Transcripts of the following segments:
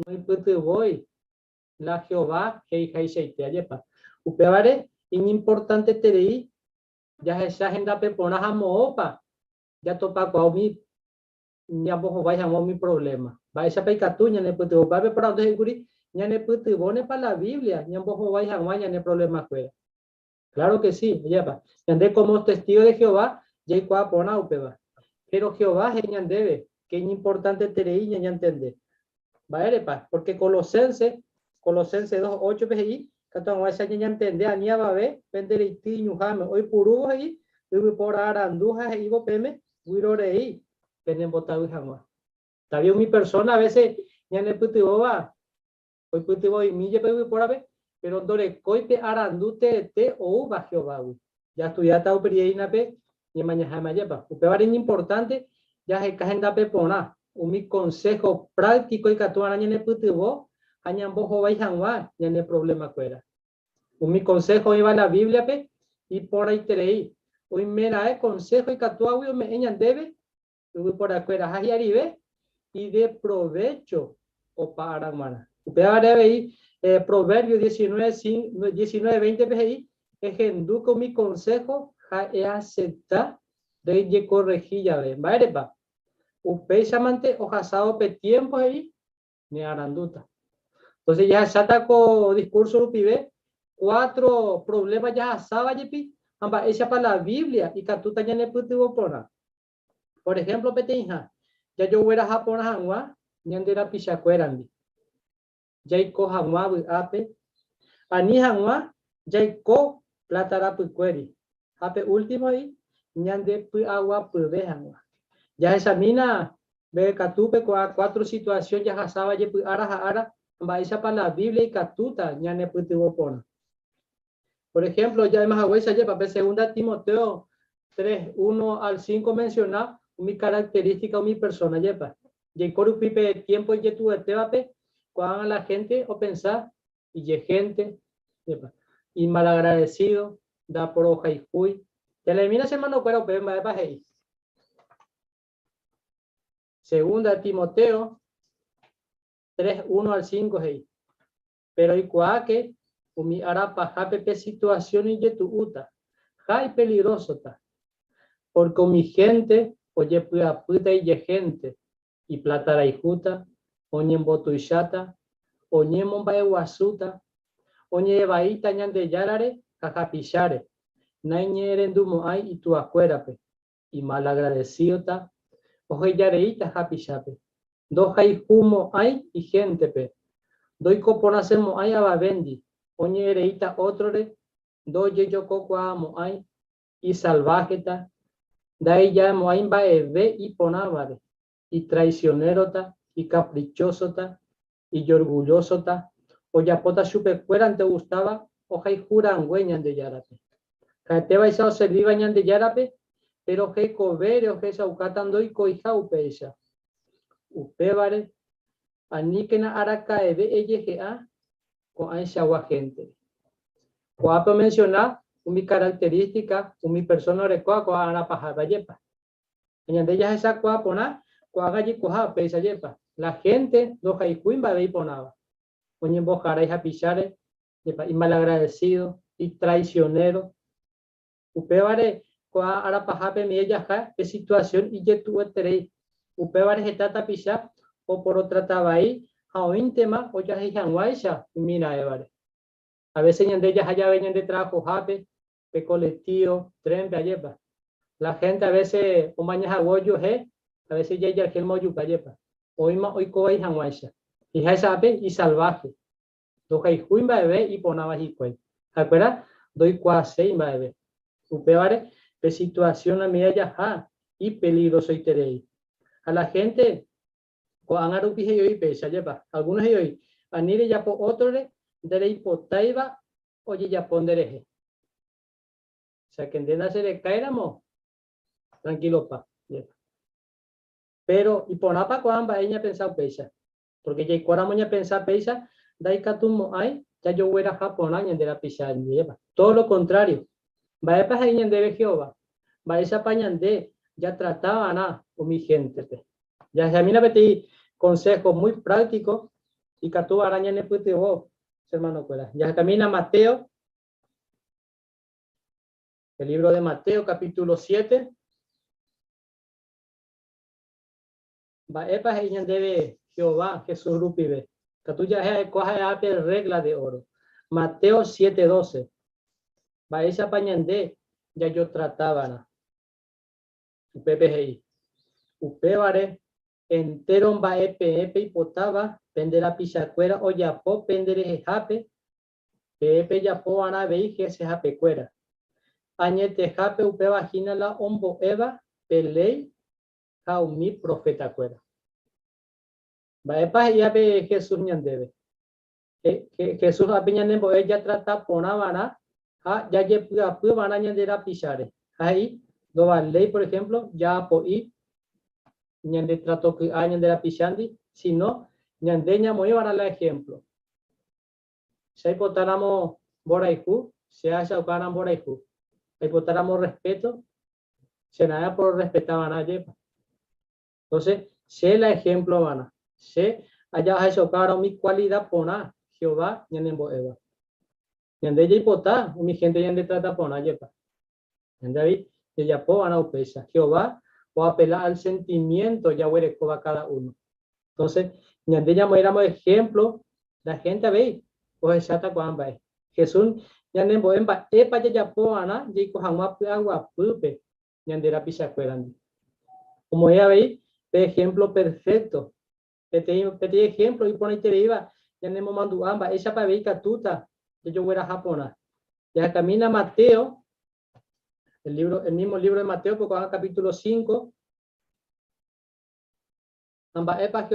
muy puto voy la Jehová hei hei sheite ayepa upevare importante terei ya esa agenda pepona hamopa ya topa kwa mi ya boho vai hamo mi problema vai esa pe katunya ne puto va para donde guri ya ne puto bone para la Biblia ya boho vai hamo ya ne problema fuera. Claro que sí, ayepa yande como testigo de Jehová ya kwa pona upeva pero Jehová es debe que es importante terei ya entender. Vale, porque Colosenses 2:8 ahí, que tú vas a entender a niña va a ver, vender el tiño, jame, hoy puro ahí, hoy por arandujas ahí, vos peme, huirore ahí, penen botado y jamás. Está bien mi persona a veces, ya no puedo va, hoy puedo y mille pero por ver, pero donde coipe arandute te o va Jehová, ya estudiaste a uperiina pe, y mañana jamás lleva. Usted va a importante, ya se caen da pepona. Mi consejo práctico y que tú añas ne putivo, añan bojo vais a ya ne problema fuera. Mi consejo iba a la Biblia pe y por ahí teréis. Hoy mira consejo y que tú me añan debe, y por afuera hay arriba y de provecho o para mana. Usted va a ver Proverbio 19:20 pe ahí, es enduco mi consejo es aceptar de corregir ya ve, vale pa. Upeisamante o casado pe tiempo ahí ni aranduta. Entonces ya está con discurso pibe 4 problemas ya asaba yepi amba esa para la Biblia y catuta ya ne putuvo pona. Por ejemplo petija ya yo hubiera japona hangwa nyandera pishakuerandi. Ya iko hangwa bu ape ani hangwa ya iko platara puqueri. Ape último ahí nyande pu agua pu hangwa. Ya examina ve catupe con 4 situaciones ya jasaba ya ara va esa para la Biblia y catuta ya ne putuvo pona. Por ejemplo, ya más agüesa ya papel 2 Timoteo 3:1-5 menciona mi característica o mi persona yepa. Ya coru pipe tiempo y tu tebape cuando la gente o pensar y ye gente yepa. Y malagradecido da por hoja y fui. Ya le mira hermano pero pe ma pa hei. 2 Timoteo 3:1-5 hei. Pero y que umi arapa jape situación y tu uta. Jai peligroso ta. Porque mi gente oye puta y gente y platara y juta oñe botu y chata oñe momba e guasuta oñe baita ñande yarare cajapichare nañere ndumo ay y tu acuérape y mal agradecido ta oje yareita japichape do jai humo ay y gente pe doy coponacemo ay ababendi oñe reita otro re do ye yo coco amo ay y salvajeta da ella moaimba eve y ponávare y traicionero ta y caprichoso ta y orgulloso ta o ya pota chupe fuera te gustaba o jai juran güeñan de yarape te vais a servir bañan de yarape pero jai covere o jai saucatando y coija upeisa upevare aníquena araca eve ella con aisha gente cuando mencionar mi característica mi persona recoa con ana paja yepa en ella esa cua pona cuaga y coja pesa yepa la gente do jaicuimba de ponaba oñe bojara y japichare y malagradecido y traicionero upevare cua ara paja pe mi ella ja qué situación y ye tu eterei upevare jetata pisha o por otra tabai a un tema o ya hijanwaisha mira evare a veces en ellas allá venían de trabajo jape de colectivo tren de ayepa la gente a veces o mañana agoyo a veces ya el gelmo yuca ayepa hoy más hoy coa y janwaisha y ya sabe y salvaje do hay juimba bebé y ponaba y cuel acuerda doy cuase y bebé upevare de situación a mi ella ja y peligroso y terei a la gente con arupi y pesa ayepa algunos ellos anire ya por otro de hipotaiba oye ya pondereje o sea que en de se le caéramos tranquilo pa pero y por apa cuando ella pensado pesa porque ya cuando ella pensar pesa dai catumo hay ya yo hubiera japonés de la pisa lleva todo lo contrario va a pasar en de Jehová va esa pañan de ya trataba nada con mi gente ya se a mí me consejo muy práctico y Catu araña en el puteo, hermano Cuela. Ya camina Mateo, el libro de Mateo, capítulo 7. Va epa ella debe Jehová, Jesús rupibe. Catu ya es coja regla de oro. Mateo 7:12. Va esa pañande, ya yo trataba na. UPPGI. Upevare, entero va epe y potaba, pendera pichacuera o yapo, pendere jape, pepe yapo ana vei que se jape cuera. Añete jape upe vagina la ombo eva, pelei, jaumi profeta cuera. Va epa ya ve Jesús ñandebe. Jesús apiñanembo ella trata ponavana, ya que puede van a ñandera pichare. Ahí, do va ley, por ejemplo, ya po y ñande trato que hay ñandera pichandi, si no, ñandeña muy para el ejemplo. Si hay potáramos boraijú, se hace ocaran boraijú. Hay potáramos respeto, se nada por respetar a nadie. Entonces, sé el ejemplo, mana. Sé, allá hay ocaran mi cualidad pona, Jehová, ñanembo eva. Ñande ya hipotá, mi gente ñande trata pona, yepa. Ñande ahí, ya po van a upesa. Jehová, o apelar al sentimiento, ya huele coba cada uno. Entonces, ñande ya éramos ejemplo, la gente ve, o exata cuando va. Jesús, ñanembo emba, epa ya po ana, ya cojamos agua pupe, ñande la pisa cuerandi. Como ella ve, de ejemplo perfecto. Este ejemplo, y pone te iba, ñanemo mandu amba, esa pa ve catuta, yo fuera japona. Ya camina Mateo, el mismo libro de Mateo, porque va capítulo 5. Amba epa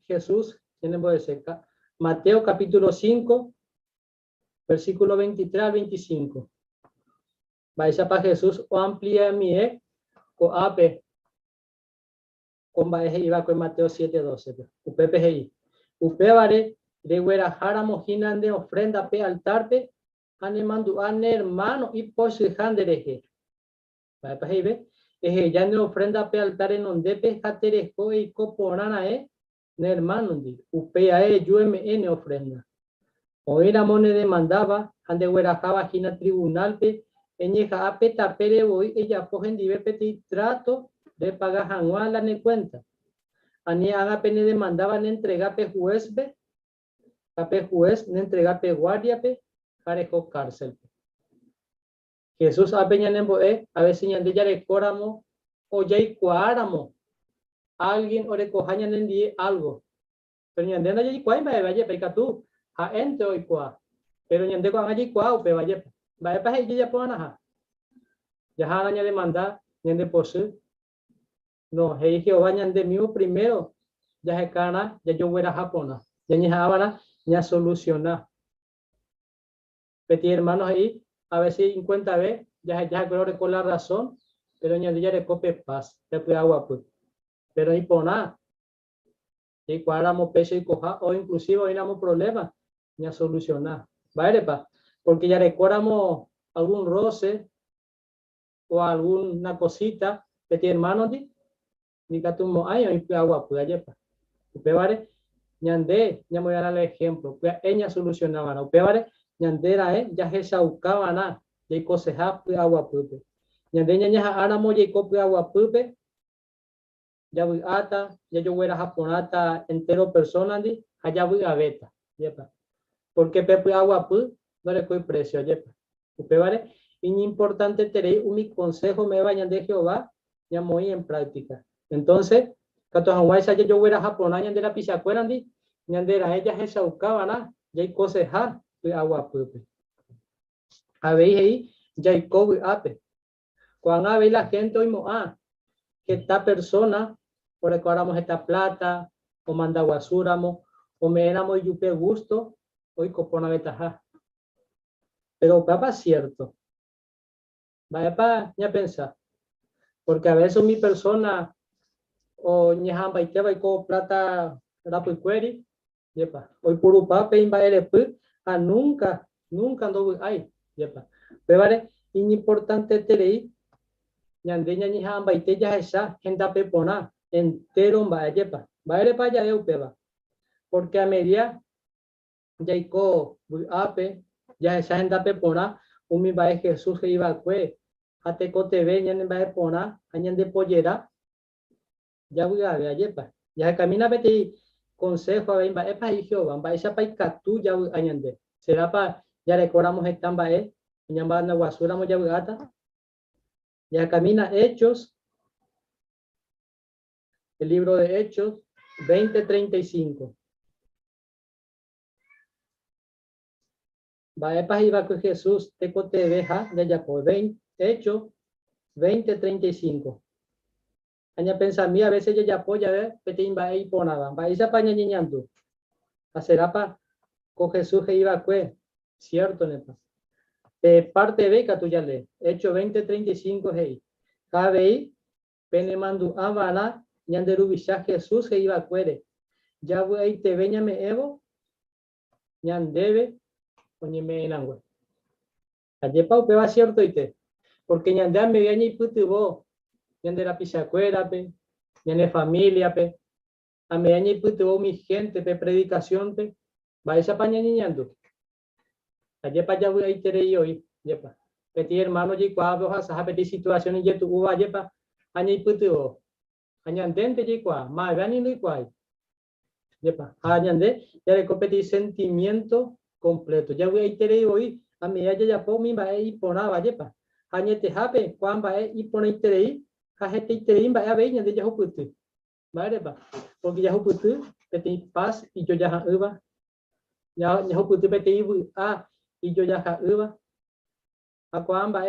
Jesús, tiene de cerca. Mateo capítulo 5, versículo 23 al 25. Va esa para Jesús, o amplia mi o ape, con va iba con Mateo 7:12. UPPGI. Upevare, de huerajara mojinan de ofrenda pe altarte, anemandu ane hermano y posijandere. Va para ahí ve. Ya no ofrenda pe altar en donde pe jaterejo y coporana ne hermano di upea yume ofrenda o era mone demandaba ande huerajaba gina tribunal pe eñeja ape tapere voy ella cogen dive petit trato de pagar anual la ne cuenta ani haga pene demandaba ne entrega pe juez be ape juez ne entrega pe guardia pe carejo cárcel. Jesús apeñanembo a veces ñande ya recóramo o ya icuáramo alguien o recojañan en día algo pero ñande na ya icuá me vaya peca tú a ente o icuá pero ñande cuan allí icuá o pe vaya para ella ya pon ajá ya haga ña demanda ñande posee no hey Jehová ñande mío primero ya se cana ya yo fuera japona ya ña habana ña solucionar petit hermanos ahí a veces en cuenta ve ya creo con la razón pero ñande ya recope paz ya puede agua pues pero ahí por nada y cuadramos peso y coja o inclusive hoy tenemos problemas ya solucionar vale pa porque ya recordamos algún roce o alguna cosita que tiene hermano ni que tumo año y agua pues ayer pa vale ñande ya voy a dar el ejemplo pues ella solucionaba no vale ñandera ya se saucaba nada y coseja pues agua pues ñande ya áramo y copia agua pues ya voy ata ya yo voy a japonata entero persona di allá voy a beta yepa porque pepe agua pu no le coy precio yepa usted vale y importante tener un consejo me vayan de Jehová ya muy en práctica entonces cuando hawaii ya yo voy a japonata ñande la pisa cuerandi ñande la ella se buscaba na ya hay coseja agua pu a ver ahí ya hay covid ape cuando a ver la gente hoy que esta persona por recordamos esta plata o manda guasúramos o me éramos yupe gusto hoy copona betaja pero papá cierto vaya para ya pensar porque a veces mi persona o ñejamba y te va y co plata rapo query yepa hoy puro papá imba a nunca ando ay yepa pero vale importante terei ñandeña ñejamba y te ya esa gente pepona entero en Vallepa. Vaya para allá de Upeba. Porque a medida Jaiko ape ya esa enda pe pona umi bae Jesús que iba cue ate cote ve ñan bae pona añan de pollera ya voy a ver ayepa ya camina beti consejo a bae pa y Jehová bae esa pa catu ya añan de será pa ya recordamos están bae ñan ba na basura mo ya gata ya camina Hechos, el libro de Hechos 20:35. Va iba con Jesús, te cote deja de allá por 20, Hechos 20:35. Aña pensamia a veces ya apoya ver petin va ahí por nada, va esa paña niñando. Hacerá pa con Jesús que iba cue, cierto nepa. Parte B que tú ya le, Hechos 20:35 hey. Cabe pene mandu avana ñanderu bisha Jesús que iba cuere. Ya voy ahí te veña me evo ñandebe oñe me enangüe. Ayepa upe va cierto y te. Porque ñandea me veña y putubo ñande la pisacuera pe ñande familia pe a me veña y putubo mi gente pe predicación pe va esa paña niñando. Ayepa ya voy ahí tere hoy yepa. Peti hermano y cuadro a peti situaciones y tu uva yepa aña y putubo añandente y cuá más veña y cuá yepa añande ya le competí sentimiento completo ya voy ahí tere hoy a me ya po mi va ahí ponaba yepa añete jape cuán va ahí pone tere gente tere va a ver ñande ya putu vale pa porque ya putu peti paz y yo ya uva ya putu peti y yo ya uva a cuán va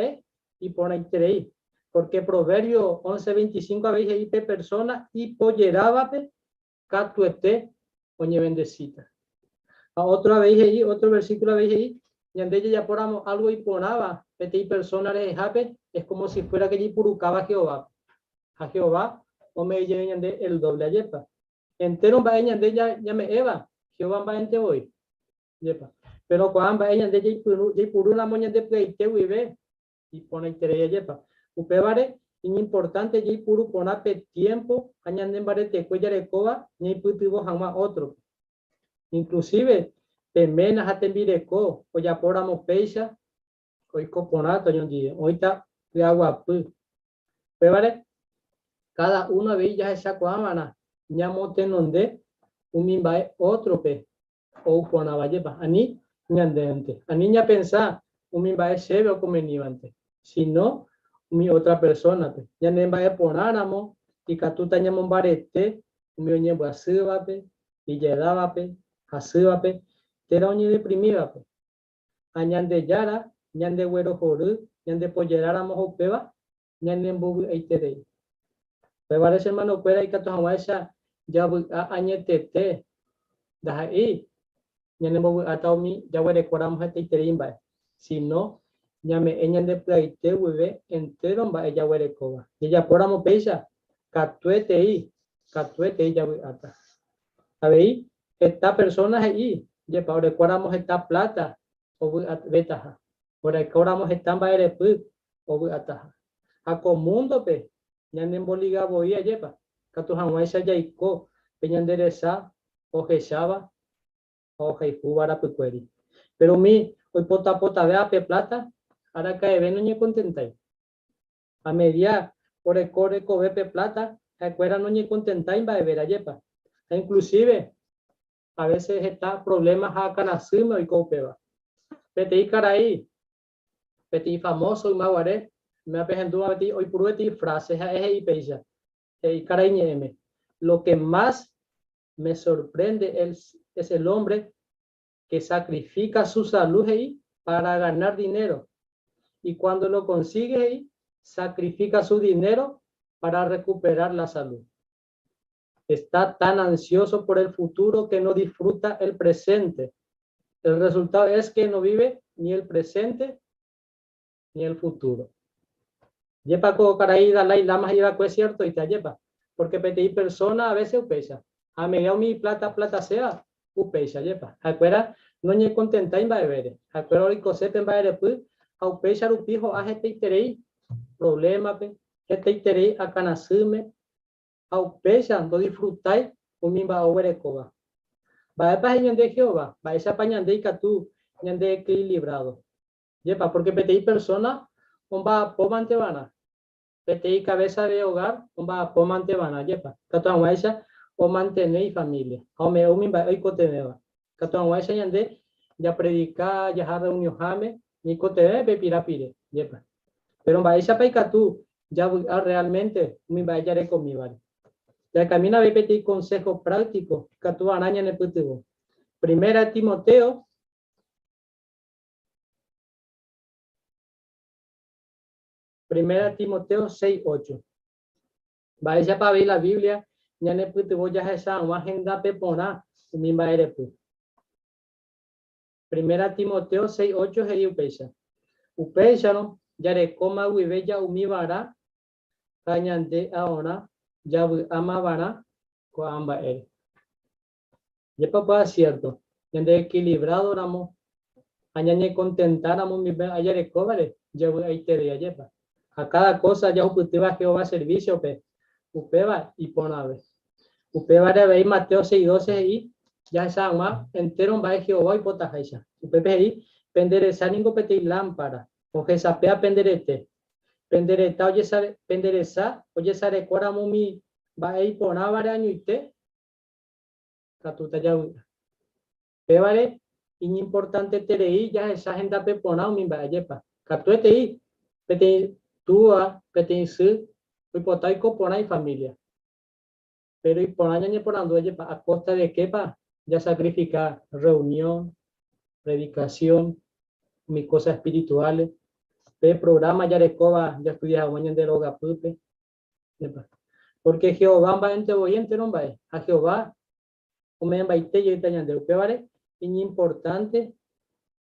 y pone tere porque Proverbio 11:25 a veces hay persona y polleraba pe catuete oñe bendecita. A otra vez ahí, otro versículo veis ahí, y en ya poramos algo y ponaba, peti persona de jape, es como si fuera que allí purucaba a Jehová, o me lleven de el doble a yepa. Entero va ella de ya me eva, Jehová va ente hoy, yepa. Pero cuando va ella de ya puru una moña de pleite vive, y pone interés yepa. Upevare, importante ya puru ponape tiempo, añanden barete cuella de coba, ni putivo jamás otro. Inclusive temena hatembireco o ya poramos peisa hoy coponato yo día hoy está de agua pu vale cada uno de ellas esa cuamana ñamote nonde un mimbae otro pe o pona valle pa ani ñandente a niña pensar un mimbae sebe o conveniente sino mi otra persona pe ya nembae ponáramos y catuta ñamon barete mi oñe basuba pe y llegaba pe Hasuape, teroñi deprimida, pues. Añande yara, ñande güero joru, ñande pollerara mojopeba, ñande mbubu eitere. Pues parece hermano, cuera y cato hawaisa, ya añetete, da ahí, ñande mbubu ataomi, ya güere coramos este iterimba. Si no, ñame ñande plaite hueve entero va ella güere coba. Y ella poramos peisa, catuete ahí, ya ata. A ver, esta persona ahí, ya para recordamos esta plata, o betaja, por recordamos esta baile o ataja. A comundo pe, ñanden boliga boía lleva, catu hanwaisa yaiko, peñanderesa, o jechaba, o jeifubara puqueri. Pero mi, hoy pota vea pe plata, ahora cae ven no contentai. A media, por el corre cobe pe plata, acuera no ni contentai va a ver a yepa. Inclusive, a veces está problemas acá en Asuma y Copeva. Peti caray, peti famoso y maguare, me apejendó a ti hoy por ti frases es y peisa. Y caray ñeme. Lo que más me sorprende es el hombre que sacrifica su salud ahí para ganar dinero. Y cuando lo consigue ahí, sacrifica su dinero para recuperar la salud. Está tan ansioso por el futuro que no disfruta el presente. El resultado es que no vive ni el presente ni el futuro. Yepa ko caray dalai lama iba es cierto y te yepa, porque peti persona a veces upesa. A media mi plata sea upesa yepa. Acuera no ni contenta en beber. Acuera hoy cosete en beber pues a upesa rupijo a este iterei problema pe este iterei a canasume a upesa no disfrutáis un mimba over coba. Va a pasar de Jehová, va a esa pañande y catú, ñande equilibrado. Yepa, porque petei persona, va po mantevana. Petei cabeza de hogar, va po mantevana, yepa. Catuan guaisa, o mantener familia. Ome umi va hoy coteneva. Catuan guaisa ñande, ya predica, ya ha reunión jame, ni cotene, pe pirapire, yepa. Pero va esa paicatú, ya realmente, mi vaya de conmigo, vale. Ya camina ve petei consejo práctico, catu araña en el putivo. Primera Timoteo 6:8. Vaya para ver la Biblia, ya ne puede voy a esa una agenda pepona, mi madre pu. Primera Timoteo 6:8 es upecha. Upecha no, ya de coma bella umibara, cañante ahora, ya amabara, coamba él. Ya papá es cierto, ya de equilibrado ramo, añañe contentáramos mi ayer de cobre, ya ahí te de ayer. A cada cosa ya uputiva Jehová servicio, pe. Upeba y ponave. Upeba de ver Mateo 6:12 y ya esa más entero va a Jehová y potajaisa. Upebe ahí pendereza ningo pete lámpara. O que sapea penderete. Pendereta oye sare pendereza oye sare cora mumi va ahí ponava de año y te. Catuta ya. Pebare importante terei ya esa agenda peponao mi va yepa. Catuete y pete tua pete su hipotaico pona y familia. Pero y por año ni por anduelle a costa de qué pa ya sacrificar reunión, predicación, mis cosas espirituales, pe programa ya de coba ya estudias mañana de loga pupe, porque Jehová va entre oyente no va a Jehová o me va ite y tañan de upe vale y importante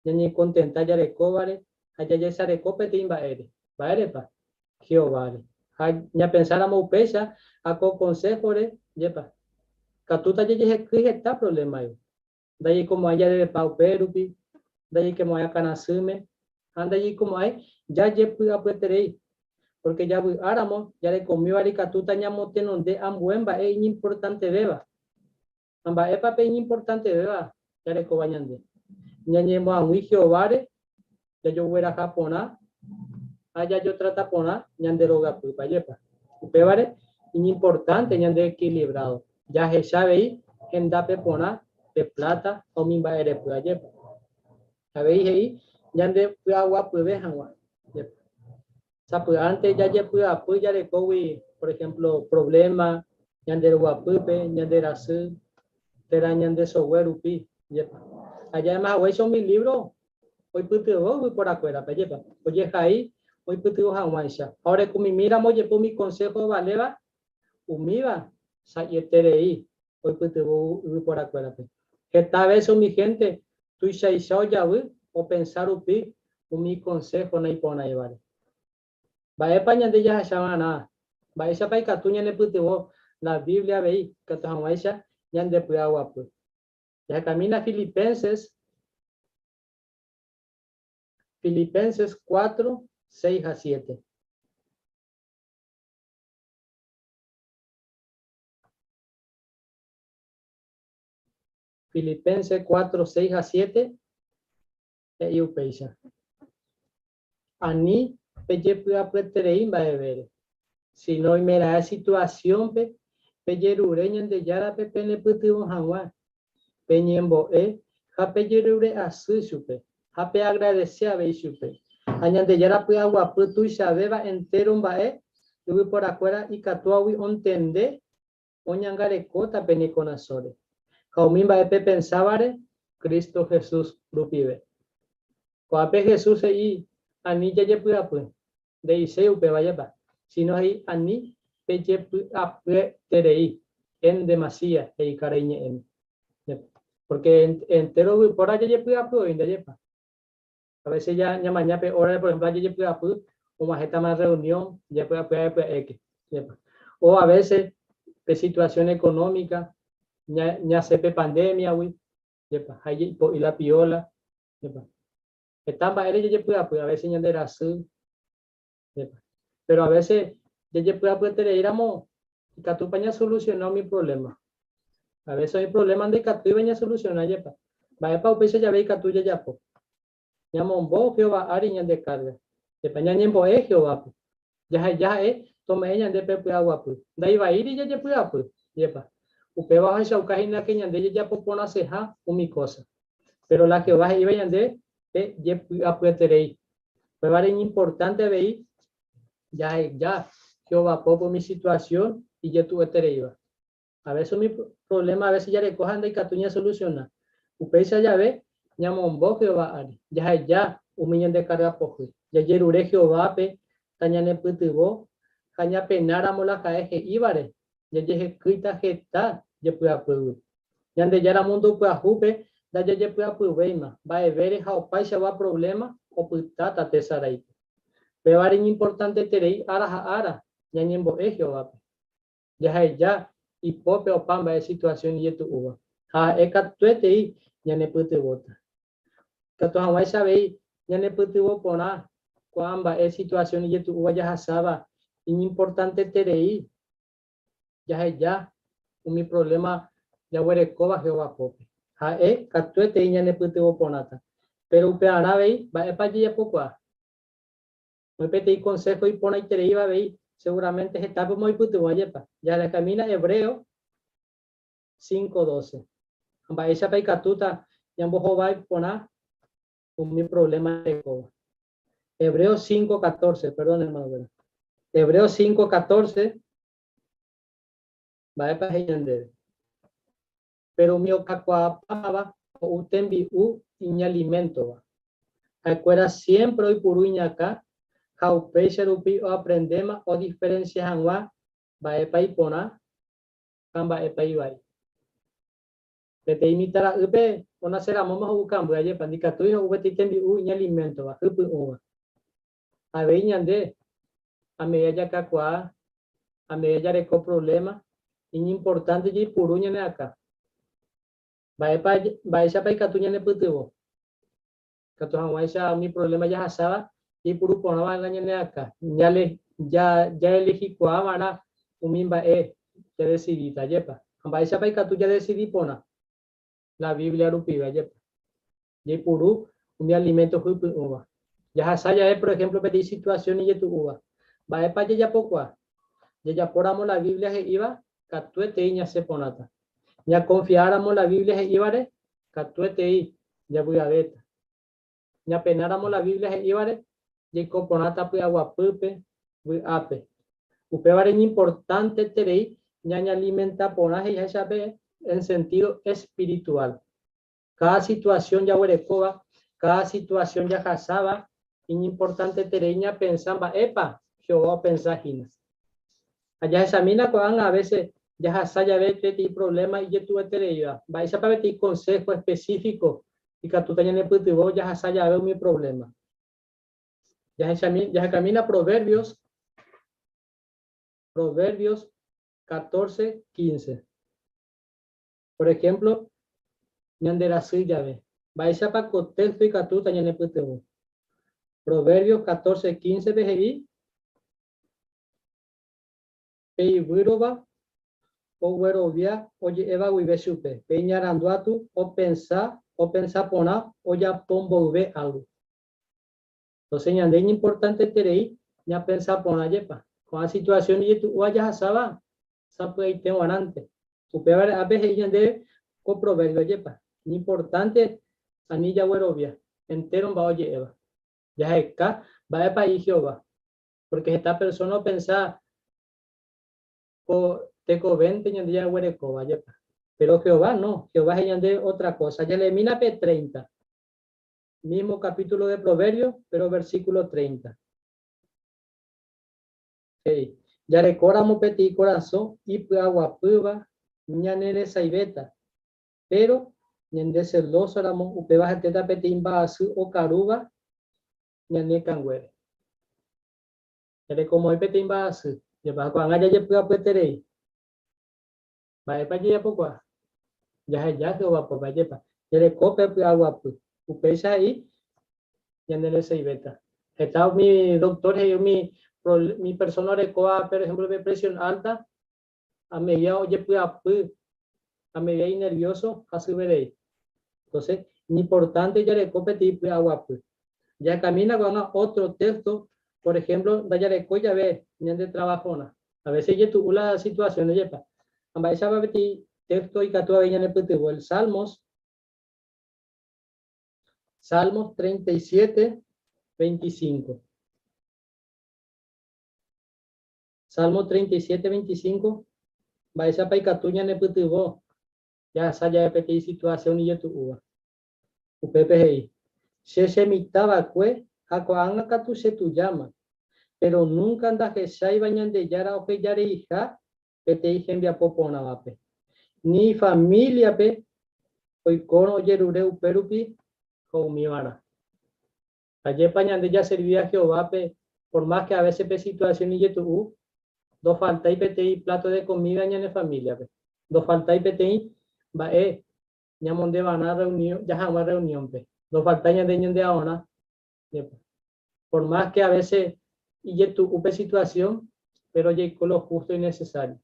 ya ni contenta ya de cobare allá ya esa de cope te va pa Jehová ya pensáramos upesa a co consejo de yepa Catuta ya está problema yo. De ahí como allá de pauperupi, de ahí como allá canasume, anda allí como hay, ya pueda pueterei, porque ya áramo, ya le comió a catuta ya motenon de ambuemba, es importante beba. Amba es papel importante beba, ya le cobañande. Ya llevo a un Jehová, ya yo voy a Japona, allá yo trata pona, ya de loga pupa yepa. Upebare, importante, ya de equilibrado. Ya se sabe ahí, en da pepona, de plata, o mi va a ir por allá. ¿Sabéis ahí? Ya de agua, pues vejan, o sea, pues antes ya pues ya de COVID, por ejemplo, problema, ya de guapupe, ya de rasu, ya de software, upi, allá además, hoy son mis libros, hoy pues te voy por afuera, pellepa, oye, ahí, hoy pues te voy a guaisha. Ahora, como mira, oye, pues mi consejo, valeva, umiva, ahí, hoy pues te voy por afuera, que tal vez son mi gente, tú ya o pensar upi, mi consejo, no hay por ahí, vale. Va España de ya nada. Va esa país catuña ne putebo la Biblia veí que te hamaisha ya de puya guapo. Ya camina Filipenses 4:6-7. Filipenses 4:6-7 e upeisha. Ani peye puya preterei va a ver. Si no me da situación pe peyerureña de yara pe pene putebo hangwa. Peñembo japeyerure asu chupe. Jape agradecer a Beishupe. Añade yara puya guapu tu shabeba entero mbae. Tuve por afuera y catuawi ontende. Oñangare cota peniconasore. Jaumimba epe pensabare. Cristo Jesús rupibe. Coape Jesús y ani ya puya pues. De iseupe vaya pa. Si no hay ani peye puya terei. En demasía e cariñe en. Porque entero por allá ya puya pues. A veces ya mañana hora por ejemplo ya puede apurar o más esta más reunión ya puede X o a veces de situación económica ya se pe pandemia güey y la piola está para él ya puede apurar a veces ya de la su pero a veces ya puede apurar ir a mo que tu paña solucionó mi problema A veces hay problemas de catu y venía a solucionar yepa. Vaya pa upese ya ve catu ya po. Ñamon bo Jehová ari ñan de carga. Yepa ñañembo Jehová. Ya tome ñan de pepe agua pu. Da iba a ir y ya pu. Yepa. Upe baja esa ukajina que ñan de ya popona ceja umi cosa. Pero la Jehová iba ñan de yepu apueterei. Pues vale importante veí ya Jehová popo mi situación y ya tuve tereiva. A veces mi problema, a veces ya recojan de catuña soluciona. Upeisa ya ve, ñamon bo Jehová ari. Ya humillan de carga poje. Ya yerure Jehová pe, tañane putibo, caña penara mola caeje ibare. Ya yeje kuita jeta, ya puya puyu. Yande ya la mundo puya jupe, da ya puya pubeima. Va a ver ja opaisa va problema, o putata tesarai. Pero es importante terei ara, ya ñembo Jehová. Ya y pope o pamba de situación y tu uva. Tuete y ya ne pute bota. Cato hawai sabe ya ne pute pona cuamba es situación y tu uva ya saba. Importante terei ya mi problema ya huere coba Jehová pope. Catuete y ya ne pute ponata. Pero upeana vei va a pa ya poco. Me pedí consejo y pone y te iba a ver, seguramente está muy puto yepa. Ya le camina Hebreo 5:12. Amba esa paicatuta ya bojo va a poner un problema de coba. Hebreo 5:14, perdón hermano. Hebreo 5:14 va a pasar. Pero mi ocacuapa o utembi u y alimento va. Acuera siempre hoy puruña acá. Jaupecha rupi o aprendema o diferencias angua va epa ipona kamba epa ibai. Te imitará upe ona será mama ukambu aye pandika tu yo ubeti tembi u ni alimento va upu uva. A veñande a media kakwa a media reco problema importante y puruña ne acá. Va esa pa ikatuña ne putuvo. Katu angwa esa mi problema ya hasaba y puru pona va gañane acá ya elegí cuámara umimba ya decidí yepa amba esa paika tú ya decidí pona la Biblia rupiva yepa y puru mi alimento fue uva ya saya por ejemplo pedí situación y tu uva va epa ya poco ya poramos la Biblia que iba catuete y se ponata ya confiáramos la Biblia que iba de catuete y ya voy a ver ya penáramos la Biblia que iba de y componata pues agua pupe ape upe vare importante terei ñaña alimenta ponaje ya sabe en sentido espiritual cada situación ya huerecoba cada situación ya jasaba importante tereña pensaba epa Jehová pensajina allá examina cuando a veces ya jasaya vete y problema y ya tuve tereida va esa para ti consejo específico y que tú tengas el ya jasaya veo mi problema. Ya camina Proverbios 14:15. Por ejemplo, ñandera suya ve. Vais para contexto y catuta ñane putebo. Proverbios 14:15 vejeí. Pei buroba o werovia oye eva huivesupe. Peñaranduatu o pensa pona o ya pombo ve algo. Entonces, ñande es importante terei, ya pensar por la yepa. Con la situación y tu vayas a saber, sabe y tengo antes. Tu peor a veces ñande con proverbio yepa. Importante, anilla huerovia, entero va oye eva. Ya es acá, va a país Jehová. Porque esta persona pensa, te covente ñande ya huereco, yepa. Pero Jehová no, Jehová es ñande otra cosa. Ya le mina P30. Mismo capítulo de Proverbios, pero versículo 30. Okay. Ya recordamos petit corazón y agua puba, ñanere saibeta. Pero, ñande celoso éramos, upeba jeteta petit imbasu o caruba, ñane canguere. Ya como el petit imbasu, ya va cuando haya ya pueda peterei. Va para allá poco. Ya que va para allá. Ya le cope agua puba. Upesa ahí, ñanere saibeta. Está mi doctor, mi persona recoa, por ejemplo, de presión alta, a medida oye puede a medida y nervioso, a su veré. Entonces, importante ya le competir pues, agua pues. Ya camina con otro texto, por ejemplo, ya le ya ve, ni de trabajo na. A veces ya tu la situación ya pa. Amba esa va a texto y catua veña en el Salmos 37, 25. Salmo 37, 25. Va esa pa y catuña en el ya saya de situación y ya tu uva. UPPI. Se mitaba cue, acoanga catu se tu llama. Pero nunca anda que sai bañan de yara o que yare hija, que te dije envia popona vape. Ni familia pe, hoy cono yerureu perupi, con mi vara. Ayer pañan de ya servía Jehová pe, por más que a veces pe situación y tu dos falta y pete plato de comida en la familia pe. Dos falta y pete va ñamonde van a reunión, ya jamás reunión pe. Dos falta de ñan de ahora. Por más que a veces y tu upe situación, pero ya con lo justo y necesario.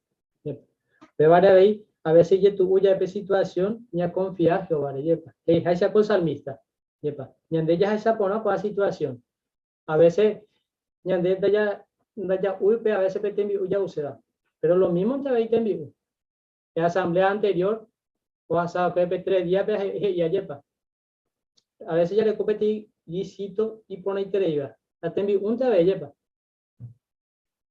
Pero a veces ya tu uya de situación, ya confía Jehová, que esa cosa salmista, ya de ella esa pona para situación. A veces ya de ella uy, a veces te envío ya usada, pero lo mismo ya veis te envío. En asamblea anterior, o hasta que 3 días ya lleva. A veces ya le competí guisito y pone y te iba. La te envío un te lleva.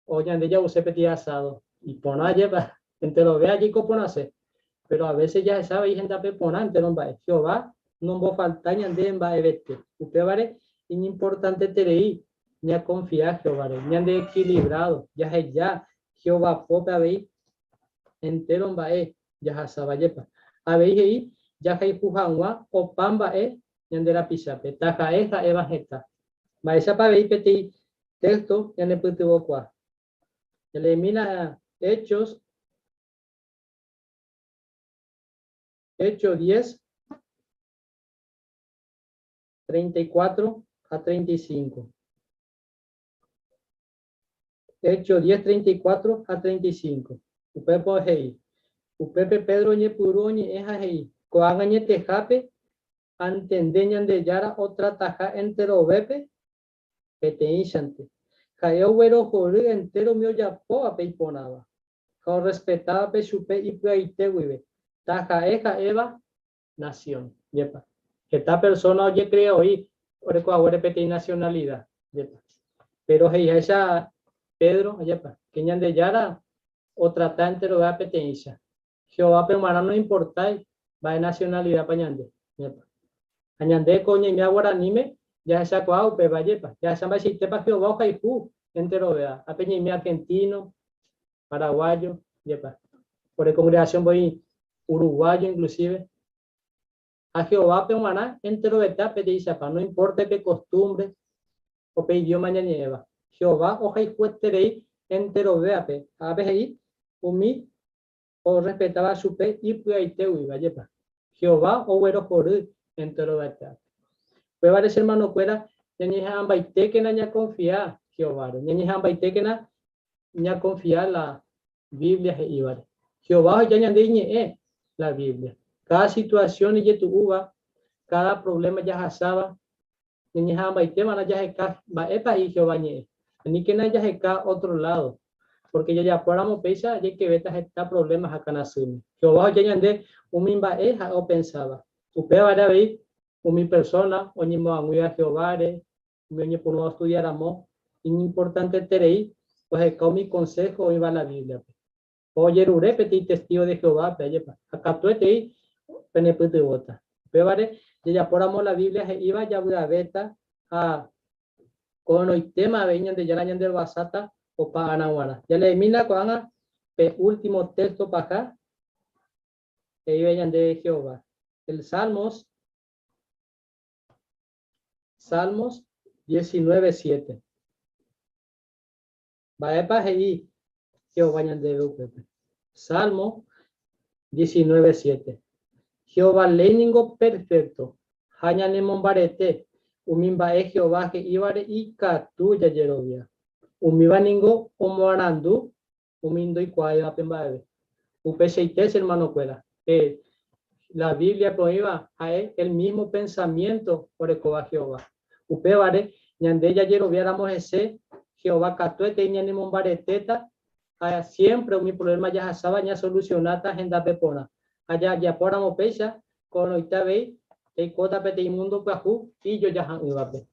Oye, de ella usé petit asado y pona lleva, entre lo ve allí como hace, pero a veces ya sabe y gente pepona, entero va, Jehová, no va a faltar ni ande en va a vete, usted vale, importante tereí, ni a confiar Jehová, ni ande equilibrado, ya es ya, Jehová pope a ver, entero va ya sabe yepa, a ver ahí, ya hay jujanwa, o pamba ni ande la pisape, taja esa evangeta, va esa para ver petit texto, ya ne puede bocuar. Elimina Hechos 10, 34 a 35. Hechos 10, 34 a 35. Upe pohei. Upepe Pedro ñe puro ñe eja hei. Coaga ñe tejape, antendeñan de yara otra taja entero bepe, que te inchante. Caeo güero joru entero mío ya po a peiponaba. Kao respetaba pe chupe y puaite vive. Taja eja eva nación. Yepa. Que esta persona oye creo hoy, ahora repete nacionalidad. Yepa. Pero esa Pedro, yepa, que ñan de yara o tratante lo va a petencia. Jehová permana no importa, va de nacionalidad pañande. Yepa. Añande coña y me aguaranime, ya esa coau, pe va yepa. Ya esa va si tepa Jehová o jaifu, entero vea. A peña y argentino, paraguayo, yepa. Por congregación voy uruguayo inclusive. A Jehová permana entero etapa de Isapa, no importa qué costumbre o qué idioma lleva. Jehová o jaifueterei entero veape. A veces ahí, umi o respetaba su pe y puaite uiva yepa. Jehová o güero joru entero veape. Puede parecer hermano cuera, ñañeja ambaite que naña confía Jehová. Ñañeja ambaite que naña confía la Biblia e iba. Jehová ya ñandeñe la Biblia. Cada situación y tu uva, cada problema ya jasaba, ni jamba y tema ya está va epa y Jehová ni que no ya está otro lado, porque ya fuéramos pesa ya que vetas está problemas acá en Azul. Jehová ya ñande un mimba o pensaba, usted va a ver mi persona o ni mo a Jehová me por no estudiar amor, importante terei, pues acá mi consejo iba a la Biblia. Oye, repetí testigo de Jehová, acá tú te penepute bota. Pero ya por amor la Biblia iba ya a beta a con el tema venían de Yarañan del Basata o para Anahuana. Ya le mina con el último texto para acá que venían de Jehová. El Salmos 19:7. Va para ahí Jehová de Salmo 19:7. Jehová leningo perfecto. Hañane mombarete. Umimba Jehová que ibare y catuya yerovia. Umiba ningo omoarandu. Umindo y cuaya pembabe. Upeseite hermano cuela. la Biblia prohíba a él el mismo pensamiento por el coba Jehová. Upevare, ñande ya yeroviáramos ese, Jehová catuete y ñane mombareteta, siempre mi problema ya sabía ya solucionata agenda pepona. Allá ya poramos pecha, con oita veis, el cota pete inmundo pajú, y yo ya han iba a ver.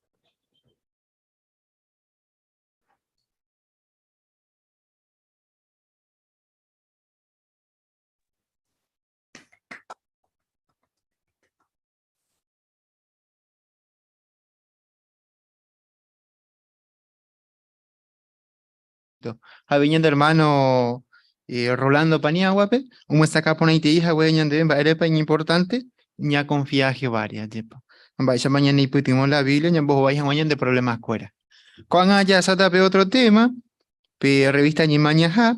Habiendo hermano Rolando Paniaguape, un saca por ahí te hija, güey, ñande, eres importante, ña confía a Jehová, ya, tipo. Vaya mañana y putimos la Biblia, ña vos vais a mañana de problemas fuera. Cuando haya satape otro tema, pe revista ñi mañana,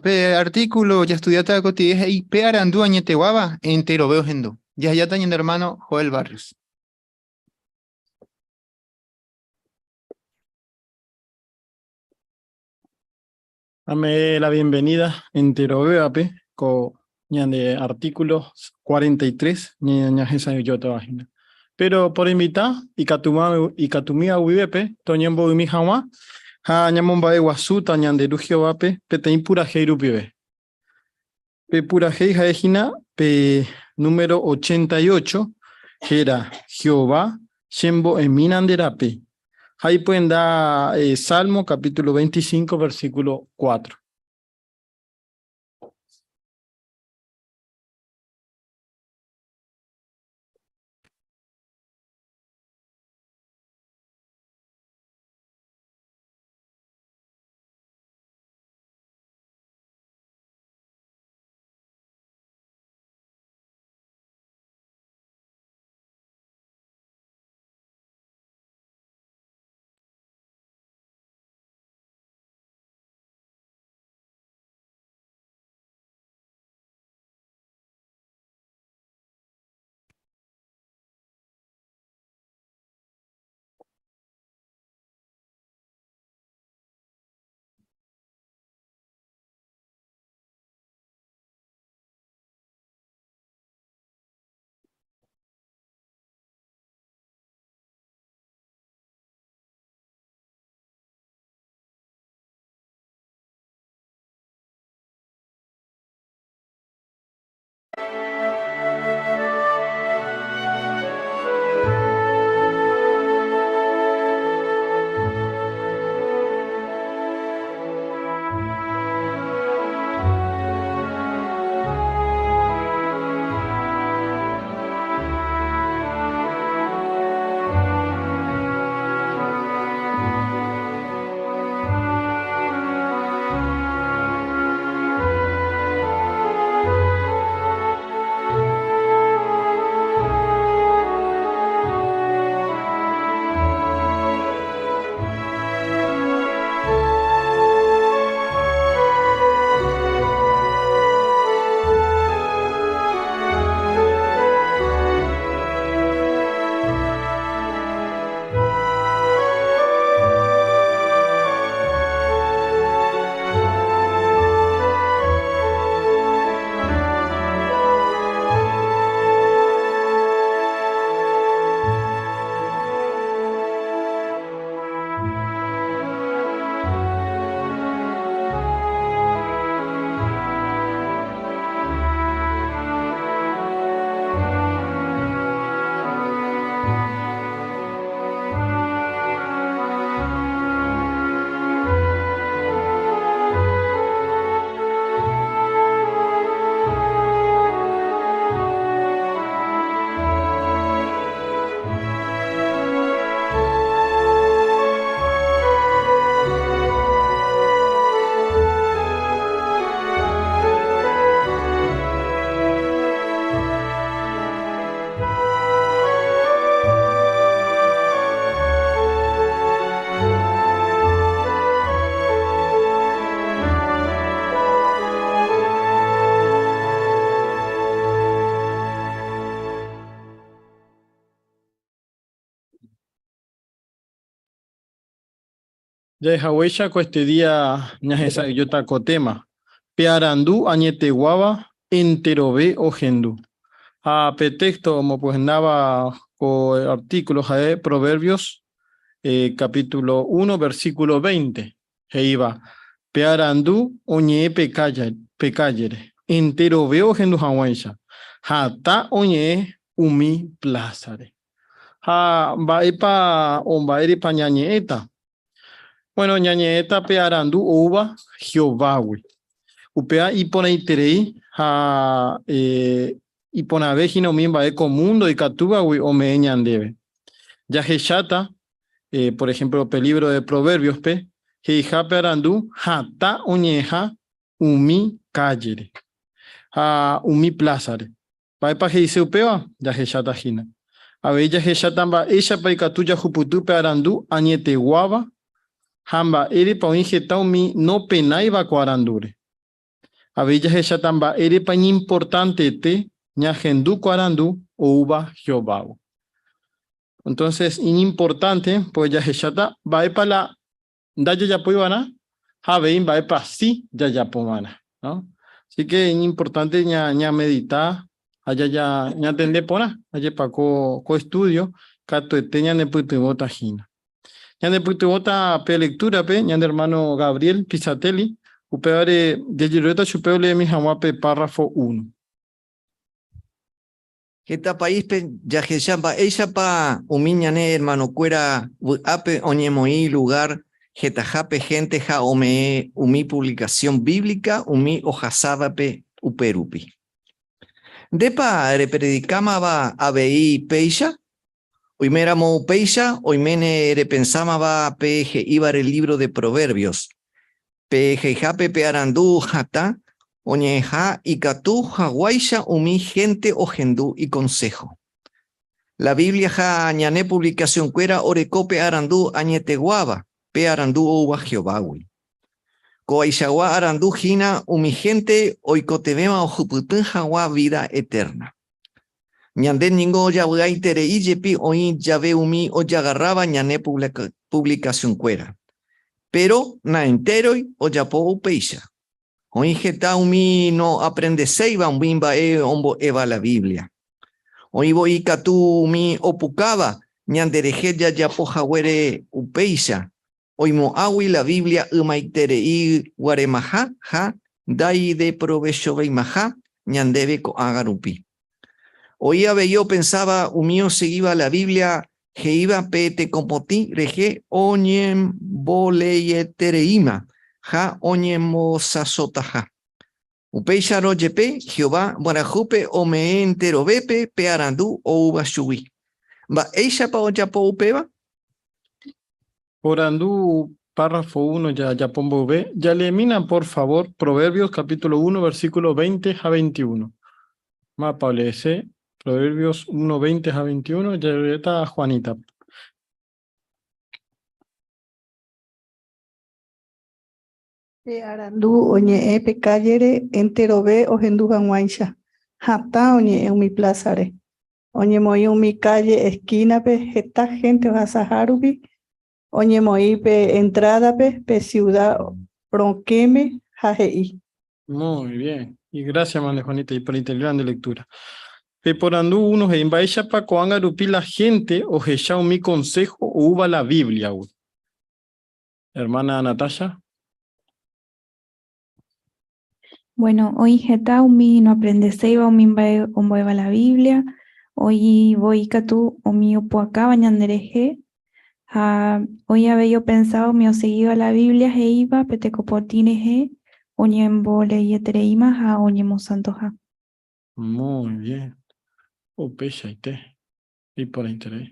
pe artículo, ya estudiate a cotidiana, y pe arandú añete guava, entero veo gendo. Ya tañen hermano Joel Barrios. Dame la bienvenida en Terobeape con de artículos 43 ña esa yo página. Pero por invitar y katumia uibepe toñembo mi jawa ha ñamomba de wasuta ñande lugio vape pete impura heiru pibe. Pe pura hei jaejina pe número 88 que era Jehová Shembo en Minanderape. Ahí pueden dar Salmo capítulo 25 versículo 4. Ya Hawaiian este día ñajesa yota kotema. Pearandu añete guava enterobe o gendu. Pretexto, como pues andaba con artículos de Proverbios, capítulo 1, versículo 20. E iba, pearandu oñe pecayere, enterobe o gendu hawaisha. Hata oñe umi plazare. Baepa o baepa ñañeeta. Bueno, ñañeeta pearandu uva Jehováwi. Upea iponaiterei iponavejina umimba ecomundo y catubawi o me ñandebe. Yajeshata, por ejemplo, el libro de Proverbios, heija pearandu hata oñeja umi cayere. Umi plazare. Baepa heise upea, yajeshata jina. Aveja heshatamba ella paikatuya juputu pearandu añete guava. Hamba ere pa injeta umi no penaiva cuarandure. Aveja heshatamba ere pa importante te ñajendu cuarandu o uva Jehová. Entonces, importante, pues ya heshata baepa la daya ya puivana, habein baepa sí ya pomana, ¿no? Así que es importante ña meditar, allá ya tende pona, allá pa co estudio, cato eteña ne putimota jina. Ya ne putimota pe lectura pe, ña de hermano Gabriel Pisatelli, upeare de girueta chupeole mi jamape párrafo 1. Esta país pe ya que chamba ella pa umiñane hermano cuera ape oñemoi lugar jetajape gente ja ome umi publicación bíblica umi ojasaba pe uperupi. Depa repredicama va abei peisha oimeramo peisha oimene repensama va peje ibar el libro de Proverbios peje jape pe arandu jata oñeja y catú jaguaisha umi gente ojendu y consejo. La Biblia ja añané publicación cuera orecope arandu añete guava, pe arandu uva Jehováwi. Coaishawa arandu jina umi gente oicotevema ojuputun jagua vida eterna. Ñande ningo ya tere ijepi oí llave umi o yagarraba ñané publicación cuera. Pero na enteroi o yapo upeisha. Hoy geta umi no aprende seiva un bimba ombo eva la Biblia. Hoy voy catu mi opukaba ñandereje ya poja were upeisha. Hoy mo awi la Biblia umaitere y guaremaja ja dai de provecho veimaja ñandebe ko agarupi. Hoy yo pensaba umio seguiba la Biblia que iba pete compoti reje oñem boleyetereima. Ja oñemo sasotaja. Upeisha rojepe, Jehová, barajupe, o me enterobepe, pearandu o ubashui. Va eisha pa oyapo upeba? Orandú, párrafo 1, ya pombo B. Ya le minan, por favor, Proverbios capítulo 1, versículo 20 a 21. Mapa ese, Proverbios 1, 20 a 21, ya está Juanita. Arandu oñe pecayere enterobe o hendujan guaisha. Hata oñe umi plazare. Oñe moi umi calle esquina pe esta gente va saharubi. Oñe moi pe entrada pe ciudad bronqueme jajei. Muy bien. Y gracias, Mande Juanita, y por la grande lectura. Peporandú uno en baisha pa coangarupi la gente o jechao mi consejo o uva la Biblia. Hermana Natasha. Bueno, hoy geta umi no aprendeseiva umi omboeva la Biblia, hoy voy catu umi opoacá bañandereje, hoy había yo pensado mi o seguido a la Biblia he iba petecoportineje, oñembole y etereima ja oñemo santoja. Muy bien. O pecha y te. Y por interés.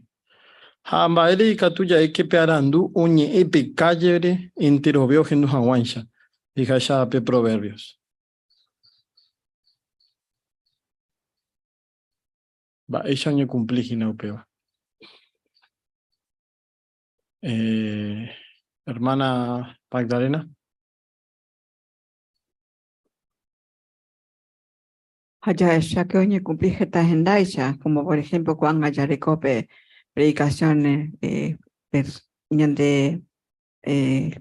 Hambaere y catuya es que pearandu oñe epe cayere entero veo gendu hawansha. Y jasha pe Proverbios. Va, ella año cumplí gina upeva. Hermana Magdalena. Allá ya que hoy cumplí esta agenda, como por ejemplo cuando haya recope predicaciones de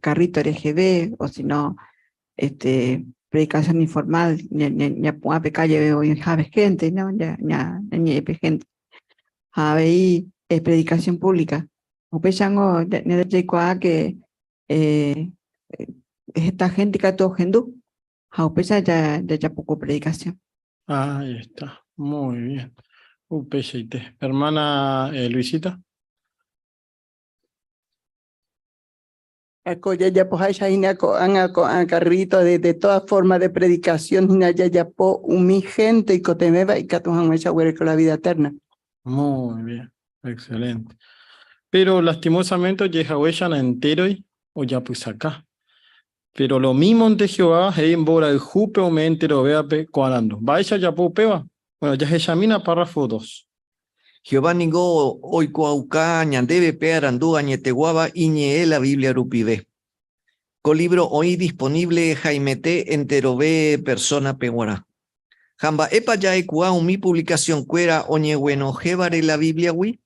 carrito RGB o si no predicación informal, ya puape calle hoy jabe gente, ¿no? Ya gente. Jabe predicación pública. Upechango ne que esta gente que todo gendú. Jaupesa ya poco predicación. Ahí está. Muy bien. Upeshite. Hermana Luisita. Ya pues ahí a carrito de todas formas de predicación ya po mi gente y cotemeba y catujan esa con la vida eterna. Muy bien. Excelente. Pero lastimosamente ya huellan entero o ya pues acá. Pero lo mismo ante Jehová, en bora el jupe o me entero veape coarando. Vaya ya po peba. Bueno, ya se examina párrafo 2. Jehová ningo hoy coauca ñandebe pearandú añeteguaba iñe la Biblia rupibe. Colibro hoy disponible jaimete enterové persona peguara. Jamba epa ya ecua mi publicación cuera oñe bueno jebare la Biblia wi.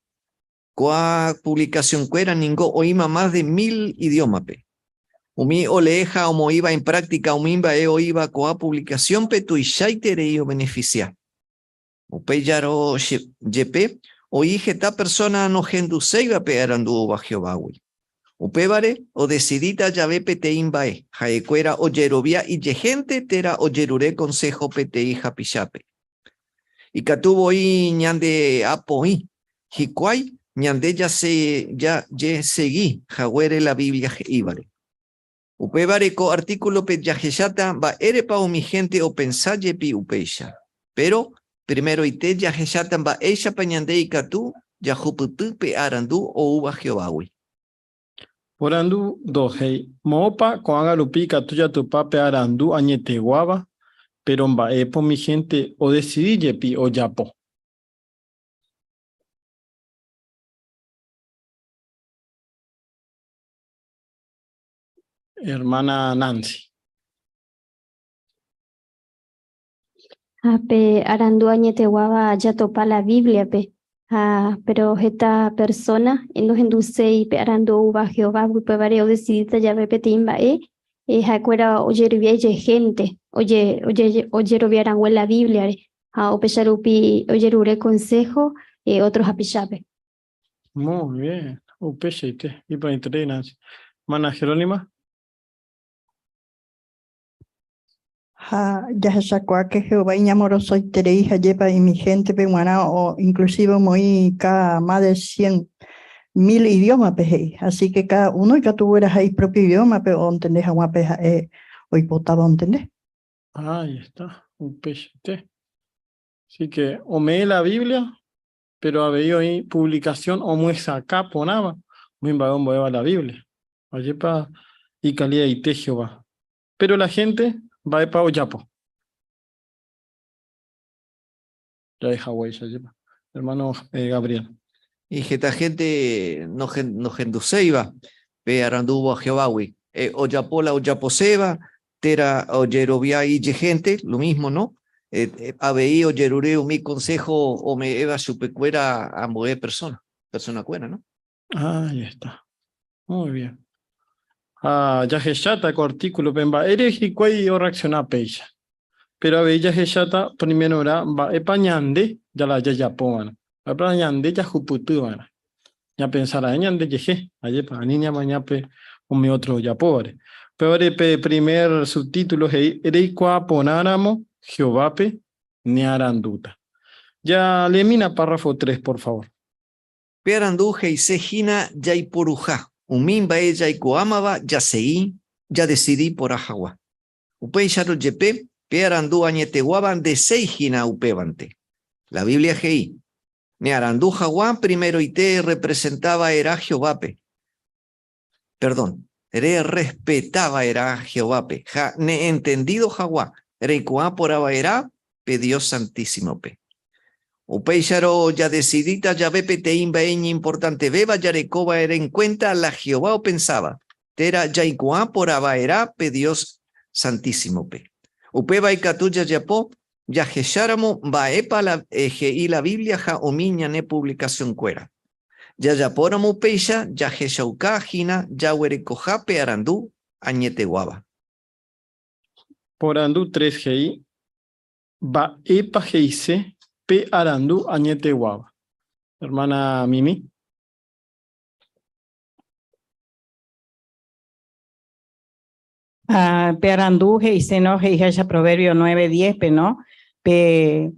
Coa publicación cuera ningo oíma más de 1000 idiomas pe. Umi oleja o iba en práctica umimba oiba coa publicación pe tu ishaitere yo beneficia. Upeyaro yepe oí jeta persona no genduseiba pe arandu ba Jehová wi. Upebare o decidita llave peteimbae, jaecuera o yerobia y yegente tera o yerure consejo petei japichape. Y catuvo y ñande apoí, jicuay ñande ya seguí, jaguere la Biblia ibare. Upebare co artículo pe yajeshata va erepa o mi gente o pensaye pi upeisha. Pero primero ite yajeshata va eisha pa ñande y catu, yajuputu pe arandu o uba Jehová. Por andu dohei, moopa coanga lupica tuya tu pape arandu añete guava, pero mba epo mi gente o decidí yepi o yapo. Hermana Nancy. Pe arandu añeteguaba ya topa la Biblia pe. Pero esta persona en los endusei pe arandu uba Jehová pe vareo decidita ya ve petimba jacuera oye gente oye robiaran la Biblia o pecharupi oye rure consejo otros apichape. Muy bien. Upeshite. Y para interés, Nancy. Hermana Jerónima. Ya se que Jehová y amoroso y tereija lleva y mi gente peruana o inclusive muy cada más de 100.000 idiomas peje. Así que cada uno y que tuvieras ahí propio idioma pero entendés a una peja hoy potaba entender. Ahí está. Upeshite. Así que o me la Biblia, pero había ahí publicación o muestra acá ponaba. Muy vagón voy la Biblia. Oye pa y calidad y te Jehová. Pero la gente va para Oyapo. Ya de Hawái, ya lleva. Hermano Gabriel. Y esta gente no genduseiba, pe arandubo a Jehová, oyapola, oyaposeba, tera oyerobia y gente, lo mismo, ¿no? Abeí oyerureu mi consejo o me eva supecuera a mover persona cuera, ¿no? Ahí está. Muy bien. Ya chata con artículo, pemba, eres y cuay o reacciona pecha. Pero a ver, ya chata, primero hora, va epañande, ya la ya pongan. Epañande, ya juputuana. Ya pensará, ñande, yeje, ayer para niña mañape, un mi otro ya pobre. Pero primer subtítulo, eres cuá ponáramo, Jehovape, ni aranduta. Ya lemina párrafo 3, por favor. Pearanduje y sejina ya y poruja. Umimba ella y coamaba, ya seguí, ya decidí por ajagua. Upei sharo yepe, pearandu añeteguaban de seijina upebante. La Biblia gei. Ne arandu jaguán primero ite representaba era Jehovape. Perdón, respetaba era Jehovape. Ne entendido jaguá. Reikuá por era pe Dios santísimo pe. Upeisharo ya decidita ya ve peteimba importante beba yarecoba era en cuenta la Jehová o pensaba. Tera yaikuá por era pe Dios santísimo pe. Upeba y catuya yapo ya jesháramo va epa la y la Biblia ja omiña ne publicación cuera. Ya yapóramo peisha ya jeshauka jina ya huerecoja pe arandú añete guaba. Por andu 3 GI. Va epa GIC. Pe arandu añete guava. Hermana Mimi. Pe arandú GIC, ¿no? GIC Proverbio 9:10, pe, ¿no? Pe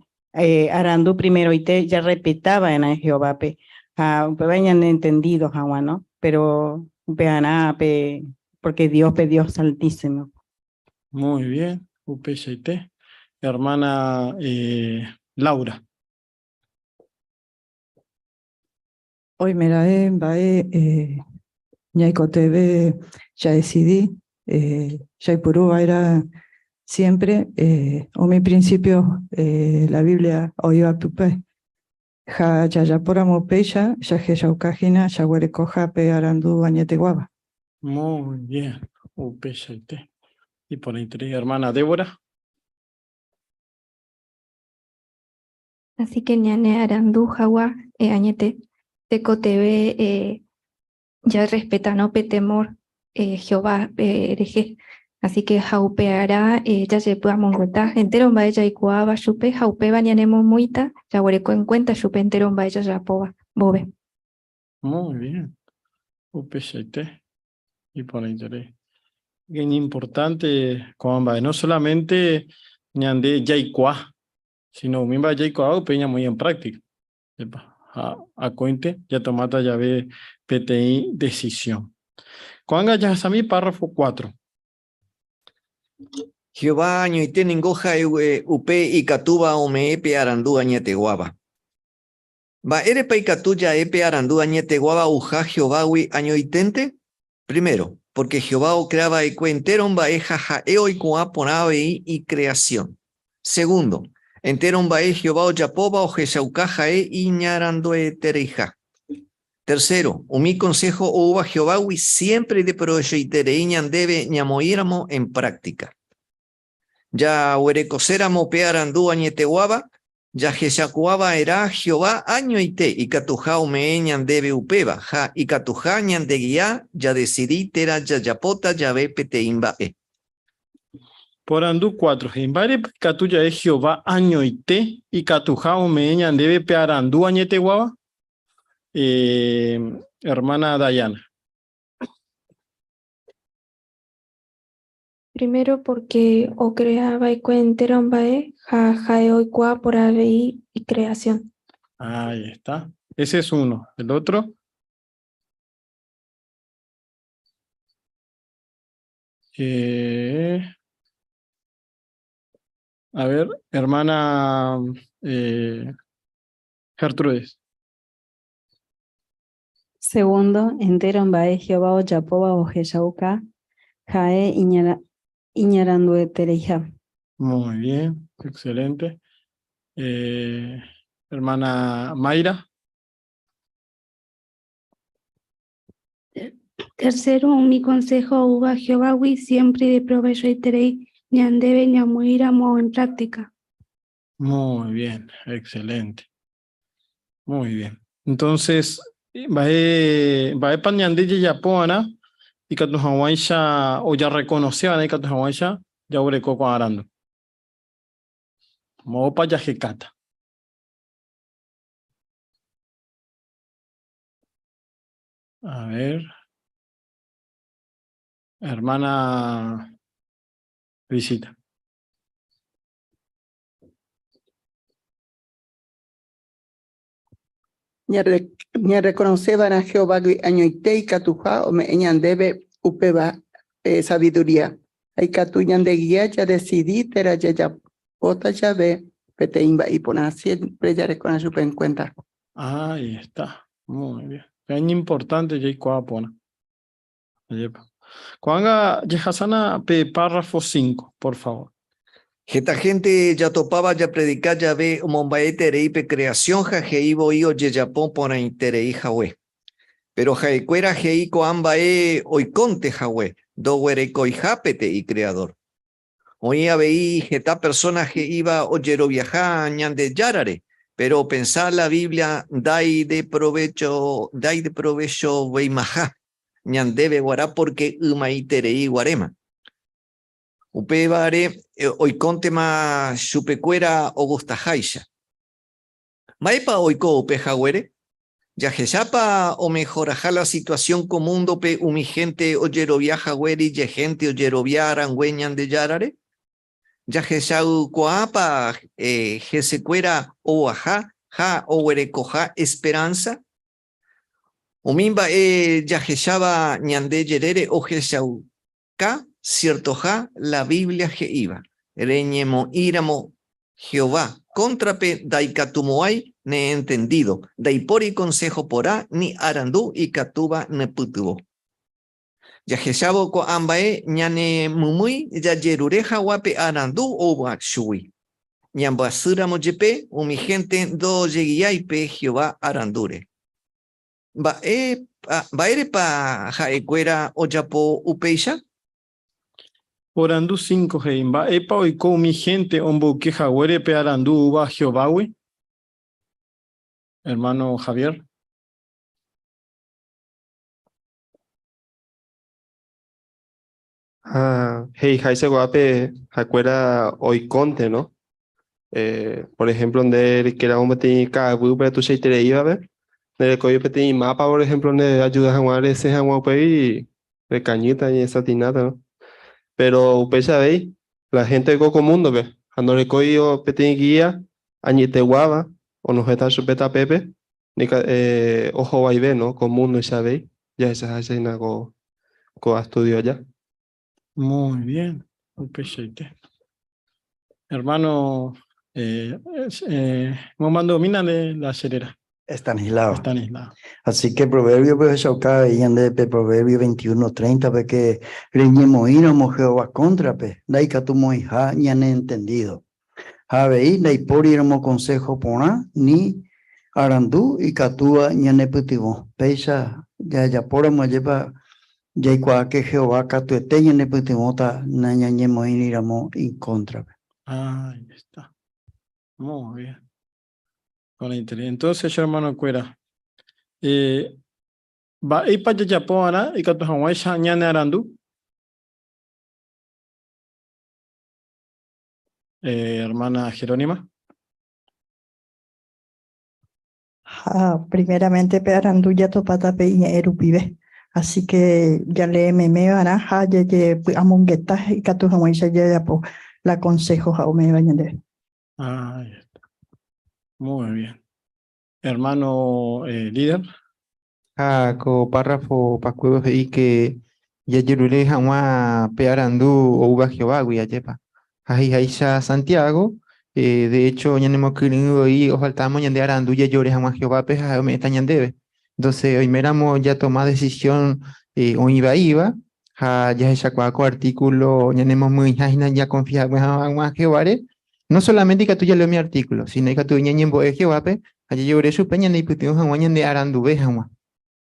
arandú primero y te ya repetaba en Jehová, pe. Pe vayan entendido, Jawa, ¿no? Pero pe aná, pe, porque Dios, pe Dios altísimo. Muy bien. UPCT. Hermana Laura. Hoy me la Ñaico TV, ya decidí, Yaipurú era siempre, o mi principio, la Biblia oiva pupe, ja yayapora mopeya, ya que yaukajina, ya huerecoja pe arandu añete guava. Muy bien. UPCT. Y por ahí tenés, hermana Débora. Así que ñane arandu jawa añete teco TV ya respeta no pe temor Jehová ereje. Así que jaupeará ya se podamos votar entero va ella y cuava chupe jaupe bañanemos muita ya huereco en cuenta chupe entero va ella ya poba bobe. Muy bien. UPCT. Y por ahí tenés. Bien importante, comamba, no solamente ñande yaikua, sino mimba yaikua peña muy en práctica. A cuente, ya tomata ya ve PTI decisión. Cuanga ya sami párrafo 4. Jehová año y teningoja upe y catuba ome epe arandu añete guava. Va erepa y catuya epe arandu añete guava uja Jehová año y tente. Primero, porque Jehová o creaba y cuenteron va eja eo y cuaponave y creación. Segundo, enteron va Jehová o yapoba o jeshaucaja y ñarando tereija. Tercero, mi consejo o uva Jehová siempre de provecho y tereiñan debe ñamoíramo en práctica. Ya huerecoséramo pearandú añeteguaba, ya jeshacuaba era Jehová año y te, y catujao meeñan debe upeba, ja, y catujañan de guía, ya decidí tera ya yapota, ya ve peteimba e. Por andú 4. Jimbare catuya es Jehová año y te, y catujao meeñan debe pearandú añeteguaba. Hermana Dayana. Primero porque o creaba y cuenteron bae ja jaeo y cua por ABI y creación. Ahí está. Ese es uno. El otro. A ver, hermana Gertrudes. Segundo, entero bae Jehová o Yapoba o Jeshauca, jae iñarandu etereija. Muy bien, excelente. Hermana Mayra. Tercero, mi consejo uva Jehová siempre de provecho y terei ñandebe ñamuíramo en práctica. Muy bien, excelente. Muy bien. Entonces, va a pañandille ya poana y que tu hawaisha o ya reconocían que tu hawaisha ya ureco con arando. Mopa ya jecata. A ver. Hermana Visita. Ña reconoceban a Jehová año y te y catuja o me eñan debe upeba sabiduría. Hay catuñan de guía ya decidí tera ya pota ya ve peteimba y pona siempre ya reconoce en cuenta. Ahí está. Muy bien. Es importante ya pona. Cuanga Yehasana párrafo 5, por favor. Esta gente ya topaba, ya predicaba, ya ve, mombae tereipe creación, ja jeibo io yeyapón pona interei jawe. Pero jaecuera jeico ambae oiconte jawe, do huereco y japete y creador. Oía veí jeta persona que iba oyero viajar ñande yarare, pero pensar la Biblia dai de provecho weimaja, ñandebe guará porque umai terei guarema. Upevare oikontema chupecuera ogustajaisha. Maipa oiko upejawere. Yajeyapa o mejoraja la situación común dope umi gente oyerovia jaweri y gente oyerovia arangüeñan de yarare. Yajeyau coapa jesecuera o aja ja o werecoja esperanza. Umimba yajeyaba ñande yerere o jeyau ka cierto ja la Biblia jeiva. Reñemo íramo Jehová contrape daikatumoai ne entendido, daipori consejo porá ni arandú y catuba ne putubo. Ya jeshabo ko ambae ñane mumui ya yerureja wape arandú o shui. Ñambasura mojepe umi gente do yeguiaipe Jehová arandure. Baere pa jaecuera oyapo upeisha. Orandú 5 heimba epa oiko mi gente ombo que jagüere pe arandú uba Jehováwi. Hermano Javier. Hey, Jaise Guape, Jacuera Oiconte, ¿no? Por ejemplo, donde que era un petit cabu, pero tú se te iba a ver. Donde coyo petit mapa, por ejemplo, donde ayudas a jugar ese juego y de cañita y esa tinata, ¿no? Pero ustedes sabéis, la gente de Coco Mundo, ¿ves? Cuando le coyo petit guía, añite guava, o nos está su peta pepe, ni ojo va y ve, ¿no? Con mundo y sabéis, ya esa es una co estudio allá. Muy bien. Hermano, Momando Mina de la Cerera. Estanislao. Estanislao. Así que proverbio pues acá veían de proverbio 21:30 porque reñemo íramo Jehová contra pe daika tu moija ni han entendido. Habei dai por íramo consejo pona ni arandú y catúa ni han eputivo. Peisa ya por mo lleva ya igual que Jehová catuete ni han eputivo ta na ñañemo íramo en contra pe. Ahí está. Muy bien. Con interés. Entonces, hermano Cuera, va y para Japón, y que tu Hawái ñane arandú. Hermana Jerónima. Primeramente, pe arandú ya topata pe iña erupibe. Así que ya le me araja, ya amongueta y que tu Hawái ya po la consejo jaume bañande. Ahí está. Muy bien. Hermano líder. Con párrafo pascuevos y que ya yerule jamás pearandú o uva Jehová, güey, yepa. Ahí ya Santiago, de hecho, ya no hemos querido y os faltamos ya de arandú ya llore jamás Jehová, pues me están ya debe. Entonces, hoy miramos ya tomar decisión o iba, ya esa cuaco artículo, ya no hemos muy ya confiado en Jehová. No solamente que tú ya lees mi artículo, sino que tú ya en boe Jehová, allá lloré su peña y putimos a guañan de arandú, jamás.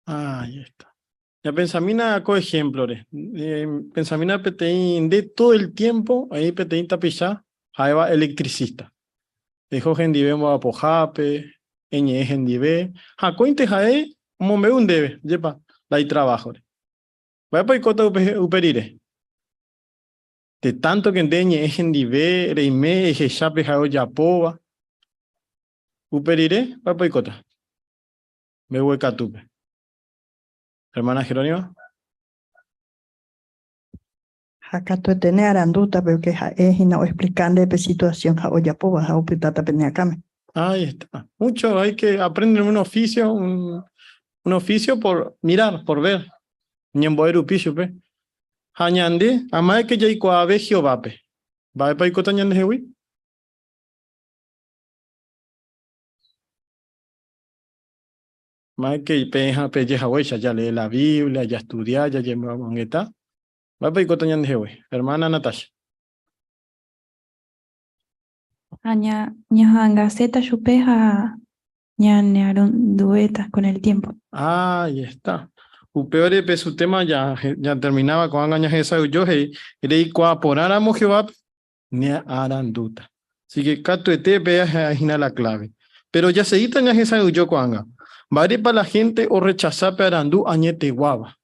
Ahí está. Ya pensamina co ejemplo, pensamina peteín de todo el tiempo, ahí peteín tapilla, ahí va electricista. Dejó gendibé a pojape, eñe gendibé, cointe jae, mombe un debe, yepa, la hay trabajo. Voy a poder cota uperire. De tanto que endeñe gendibé, reime, ejechape jao yapova. Uperire, voy a poder cota. Me voy catupe. Hermana Jerónima. Acá tú tenés aranduta, pero que es y no explicando de situación, o ya puedo bajar o pitata peneacame. Ahí está. Mucho hay que aprender un oficio por mirar, por ver. Ñemboeru pishupe. Hañande, ama que ya ikuabe Jehovape. ¿Va para ikotañande jewi? Más que peja pelleja huella, ya lee la Biblia, ya estudia, ya lleva mangueta. Va para ikotañande jewi. Hermana Natasha. Ña gaceta chupeja ña nearon duetas con el tiempo. Ahí está. Upeore pe su tema ya terminaba con angañas esa yo y rei coaporáramos Jehová ni aranduta. Así que cato ete pea la clave. Pero ya se ditan ya esa yo coanga. Vale para la gente o rechazar pe arandú añete guava.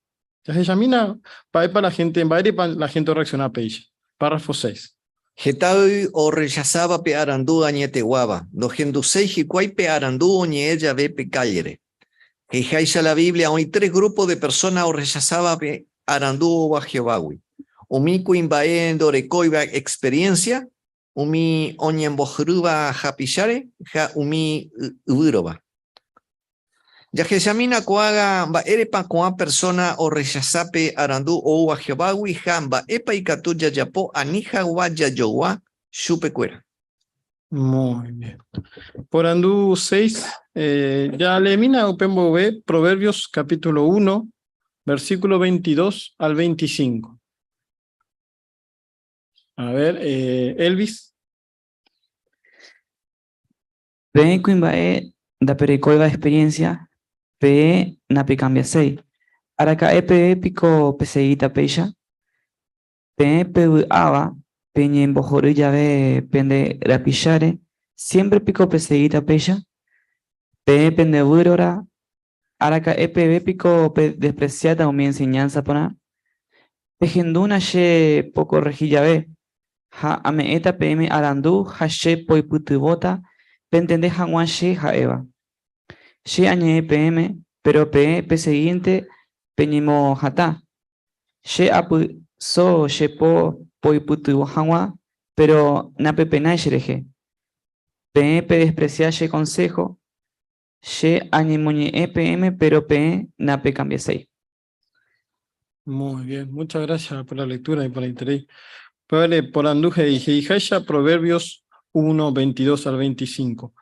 Ya se examina para la gente, vale para la gente reaccionar peixe. Párrafo 6. Getaui o rechazaba pe arandú añete guaba. Do gendusei jicuay pe arandú oñe ella ve pe callere. Heijaisha la Biblia, hoy 3 grupos de personas o rechazaba pe arandú o Jehová. Umi kuimbaen dorekoiba experiencia, umi oñembojruba japishare, ja umi uroba. Ya que examina coaga ba erepa coa persona o rechazape arandú o Jehová jamba epa y catuya yapo anija guaya yowa chupecuera. Muy bien. Por andú 6, ya lemina upembo ve Proverbios capítulo 1, versículo 22 al 25. A ver, Elvis. Pe kuimbae da perecoiva experiencia, pe nape cambia sei. Araka epe pico peseita peisha, pe ava, peñe en bojore llave pende rapillare, siempre pico peseita peisha, pe pende burora, araka epe pico despreciada o mi enseñanza pona, pegenduna she poco rejillave, ha ame eta pm arandu, ha she poi putubota, pentende hanwan she ha eva. She añe pm, pero pe siguiente peñimo hata. She apu so she poi putu hanwa, pero nape pena shereje. Pe desprecia she consejo. She añe moñe EPM, pero pe nape cambia 6. Muy bien, muchas gracias por la lectura y por el interés. Vale, por anduje y Heijaisha, Proverbios 1, 22 al 25.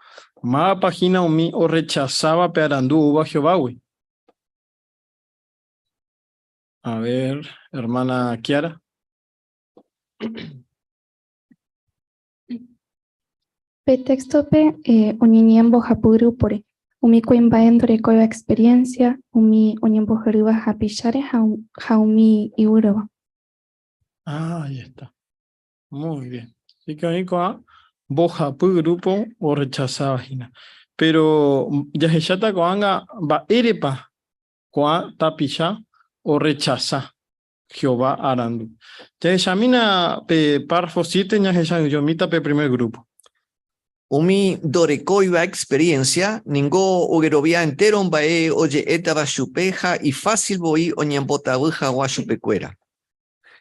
Más página umi o rechazaba pe arandú uva Jehová. A ver, hermana Kiara. Pe texto pe oñiniembo japuru pore. Umi kuimbaendore koiba experiencia, umi oñembo jeruba japishare jaumi iuroba. Ah, ahí está. Muy bien. Así que ahí con boja grupo o rechazaba vagina. Pero ya se chata coanga va erepa coa tapisha o rechaza Jehová arandu. Ya examina pe párrafo 7 ya se yomita pe primer grupo. Umi dorekoiba experiencia, ningo ogerovia entero bae oye etaba chupeja y fácil boi oñambotabuja wa chupecuera.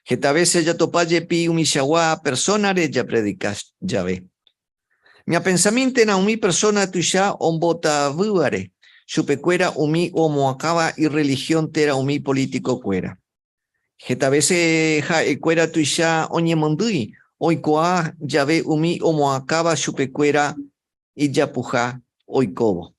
Geta veces ya topaye pi umishawa persona re ya predicas ya ve. Mi pensamiento na umi persona tuya ombota vuare. Chupecuera umi omoacaba y religión tera umi político cuera. Geta veces ja ecuera tuya oñemondui. Oikoa llave umi omoacaba chupecuera y yapuja oikobo.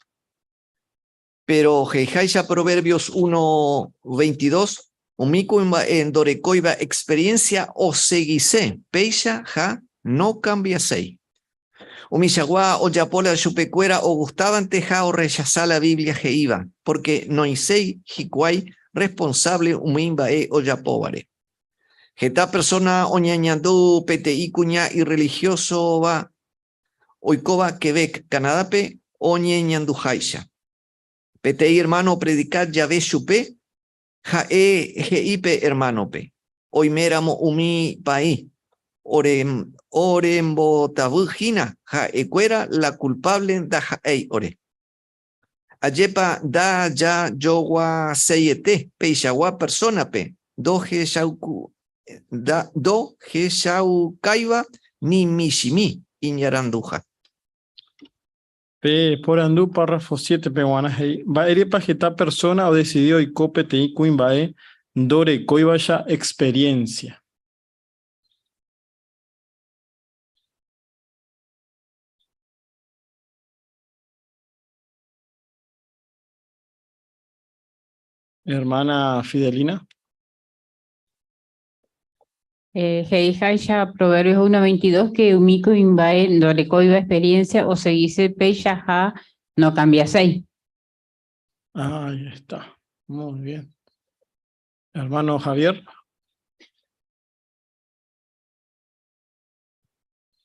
Pero Heijaisha Proverbios 1:22, umiku en dorecoiba experiencia o seguise, peisha ja no cambia sei. Umishagua o yapola chupecuera o gustaban teja o rechazar la Biblia jeiba, porque no isei jicuay responsable umimba o yapobare. Geta persona oñañandú PTI cuña y religioso va oikoba Quebec, Canadape oñañandú jaisha. PTI hermano predicar llave chupe GIP hermano pe. Hoy meramo umi paí. Orembo tabujina ja ecuera la culpable da ei ore. Ayepa da ya yowa seyete peishawa persona pe. Doje shauku. Do Geshau Kaiba ni Mishimi Iñaranduja. Pe por andú párrafo 7 peguana hei. Va erepa geta persona o decidió y copete y cuimbae dore coibaya experiencia. Hermana Fidelina. Heijaisha Proverbios 1:22 que umiko imbae dorecoiba experiencia o seguise peisha ja no cambia 6. Ahí está. Muy bien. Hermano Javier.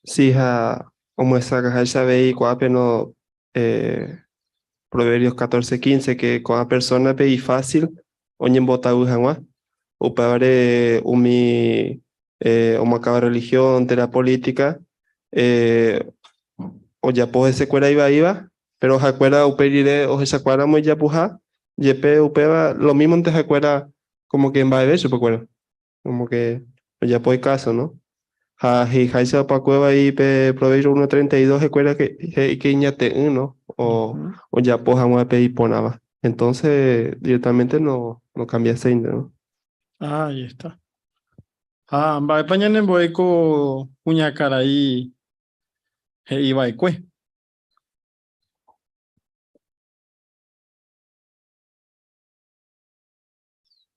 Sí, como esa caja veí cuape no Proverbios 14:15 que con persona pe y fácil oñen bota ujanwa o pare umi o macaba religión, de la política, o ya pues ese cuera iba, pero jacuera uperire o esa cuara muy ya puja, yepe upeba, lo mismo antes jacuera como que en va de eso, pues como que ya pues caso, ¿no? Y jaisa pa cueva y pe provecho 1.32 jacuera que ñate uno, o ya pues vamos a pedir ponaba. Entonces directamente no cambia ese, ¿no? Ahí está. Va pañan en boeco uña cara ahí iba y cue.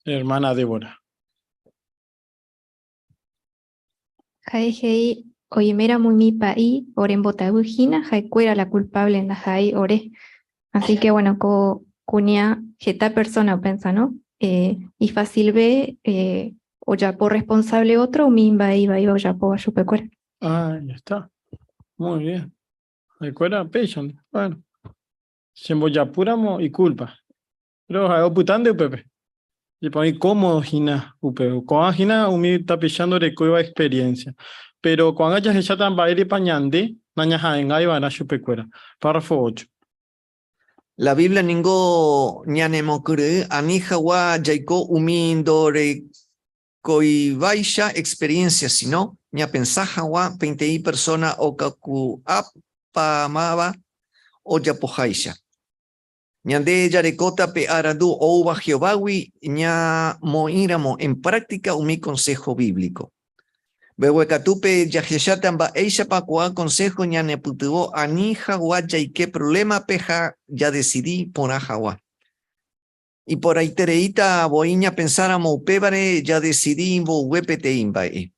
Hermana Débora. Hei, oye, mera muy mi país, oren botagujina, cuera la culpable en la jai ore. Así que bueno, cuña, esta persona piensa, ¿no? Y fácil ve, o ya por responsable otro, o mimba iba, o ya por chupecuera. Ahí está. Muy bien. Recuerda, Peixon. Bueno. Siempre ya puramo y culpa. Pero hay oputando, Pepe. Y para mí, ¿cómo gina, Upe? Con gina, umi está pechando de cueva experiencia. Pero cuando hayas hecho tan baile pañande, naña jaenga y van a chupecuera. Párrafo 8. La Biblia ningo ñanemokure anija wa jaiko umindore koivaisha experiencia sino ña pensaja wa pentei persona o kaku apamaba o yapojaisha. Ñande yarekota pe aradu ouba Jehovawi ña moíramo en práctica umi consejo bíblico. Behuecatupe yajeshatan eisha pa kua consejo ña neputuo anija wa yaike problema peja ya decidí por ajawa. Y por ahí tereita boiña pensáramo upébare ya decidí bo huepete imbae.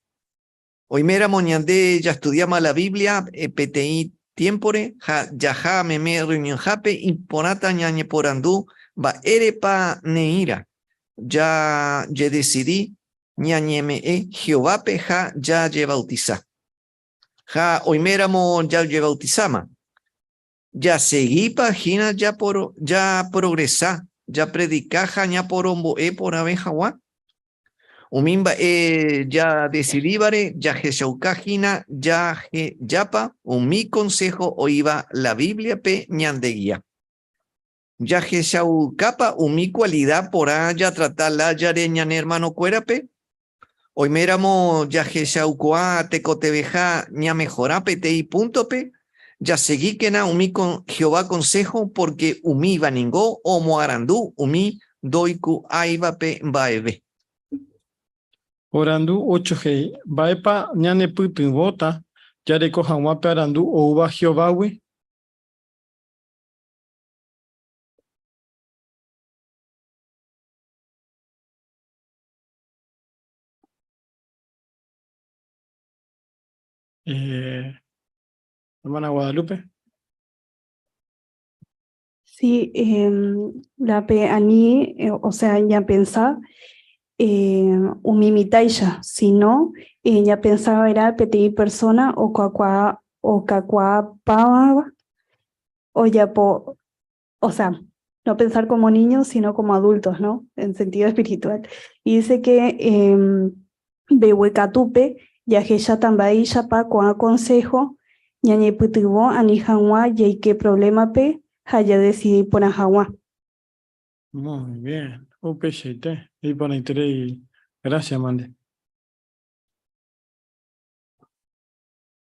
Hoy méramo ñande ya estudiamos la Biblia PTI tiempore ya ja meme reunión jape y ponata ñañe porandú va erepa neira. Ya decidí ñañeme Jehová peja ya bautiza. Ja hoy méramo ya bautizama. Ya seguí página ya progresa. Ya predicaja ña por ombo por abejawa. Umimba ya decidíbare, ya jesaukajina, ya yapa, mi consejo o iba la Biblia pe ñandeguía. Ya jesaukapa, mi cualidad por allá tratarla ya de ñan hermano cuerape. Hoy meramo ya jesaucoa te cotebeja ña mejorape te y punto pe. Ya seguí que na umi con Jehová consejo porque umi vaningó o moarandú umi doiku aiba pe baebe. Orandu 8G. Baepa ñane putin bota. Ya recojan guape arandu o uba Jehovawi. Hermana Guadalupe. Sí, la pe ani, o sea, ya pensaba, umimitaisha, si no, ya pensaba era pedir persona o cacua pava, o ya o sea, no pensar como niños, sino como adultos, ¿no? En sentido espiritual. Y dice que behuecatupe, ya ya tambaisha pa con consejo, ñañe putibo anijanwa, y qué problema pe, haya decidí por ajawa. Muy bien. Upeshite. Y por interés. Gracias, Mande.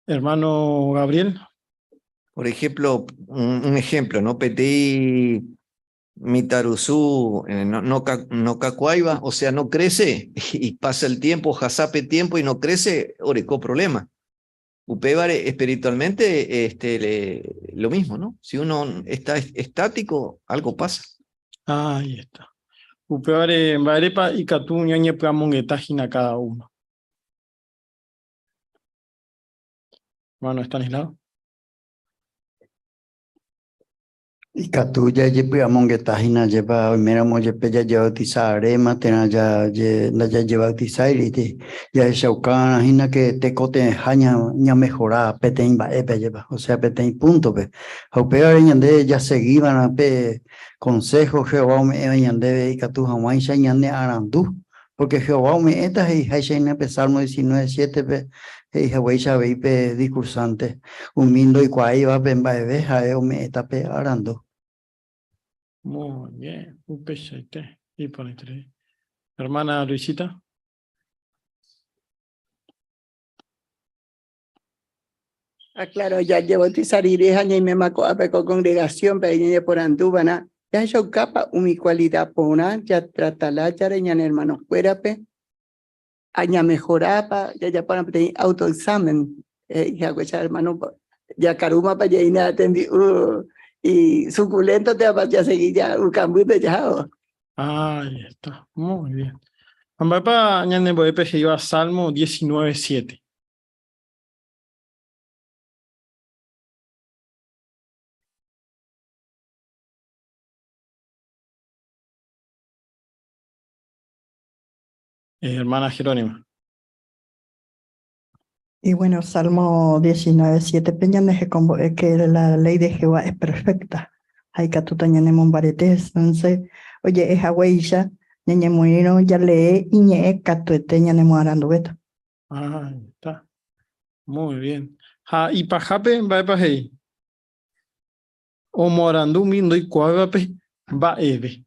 Hermano Gabriel. Por ejemplo, un ejemplo, ¿no? Petei mitaruzú, no cacuaiba, o sea, no crece y pasa el tiempo, jasape tiempo y no crece, orecó problema. Upébare espiritualmente lo mismo, ¿no? Si uno está estático, algo pasa. Ahí está. Upébare en Barepa y Catú ñañe pramongetajina cada uno. Hermano Estanislao. Y Catuya yepe amongetajina lleva mera moyepe ya lleva tizare matena ya lleva tizaire ya shaucana hina que te cote haña ña mejora petein ba epe lleva o sea petein punto pe haupea ñande ya seguiban a pe consejo Jehová me ñande y Catu Hawaii ñande arandu Porque Jehová me eta y Haishaina Salmo 19:7 y Hawaii Shabe discursante humindo y cuai va pembaebe jaeo me eta pe arando. Muy bien, upeshaite. Y por entre. Hermana Luisita. Claro, ya llevo tisarireja y me maco a con congregación peña por andúbana. Ya yo capa mi cualidad pona, ya tratala ya reñan hermanos cuérape. Aña mejorapa, ya para pedir autoexamen. Ya cuesta hermano, ya caruma para ya ina atendi y suculento te va ya seguir ya un cambio de ya. Ahí está, muy bien. Ambapa ñane boepe se iba a Salmo 19:7. Hermana Jerónima. Y bueno, Salmo 19:7 peñan es que la ley de Jehová es perfecta. Hay que tutañanemos baretes, entonces, oye, es agüeilla, ñañemuino, ya lee y ñe catuete ñanemo arando beto. Ahí está. Muy bien. Ha, y pajape va pa hei. O morandu mindo y cuagape va eve.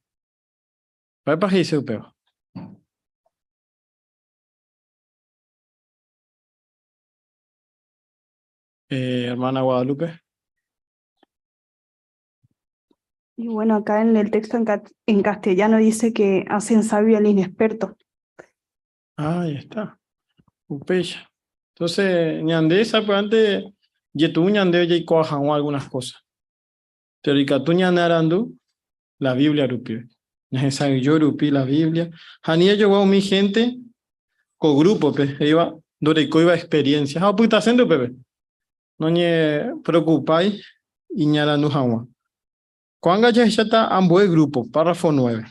Va pa hei seu peo. Hermana Guadalupe. Y bueno, acá en el texto en castellano dice que hacen sabio al inexperto. Ahí está. Upecha. Entonces, ñande esa pues antes, yetu ñande ya y coajan algunas cosas. Teórica tu ñande arandu, la Biblia rupi. Necesario yo rupi la Biblia. Hanía yo a mi gente con grupo, pe. Iba, dore iba experiencia. Ah, pues está haciendo, pepe. No ñe preocupáis y ñarandu hawa. Cuanga ya está ambos grupos, párrafo 9.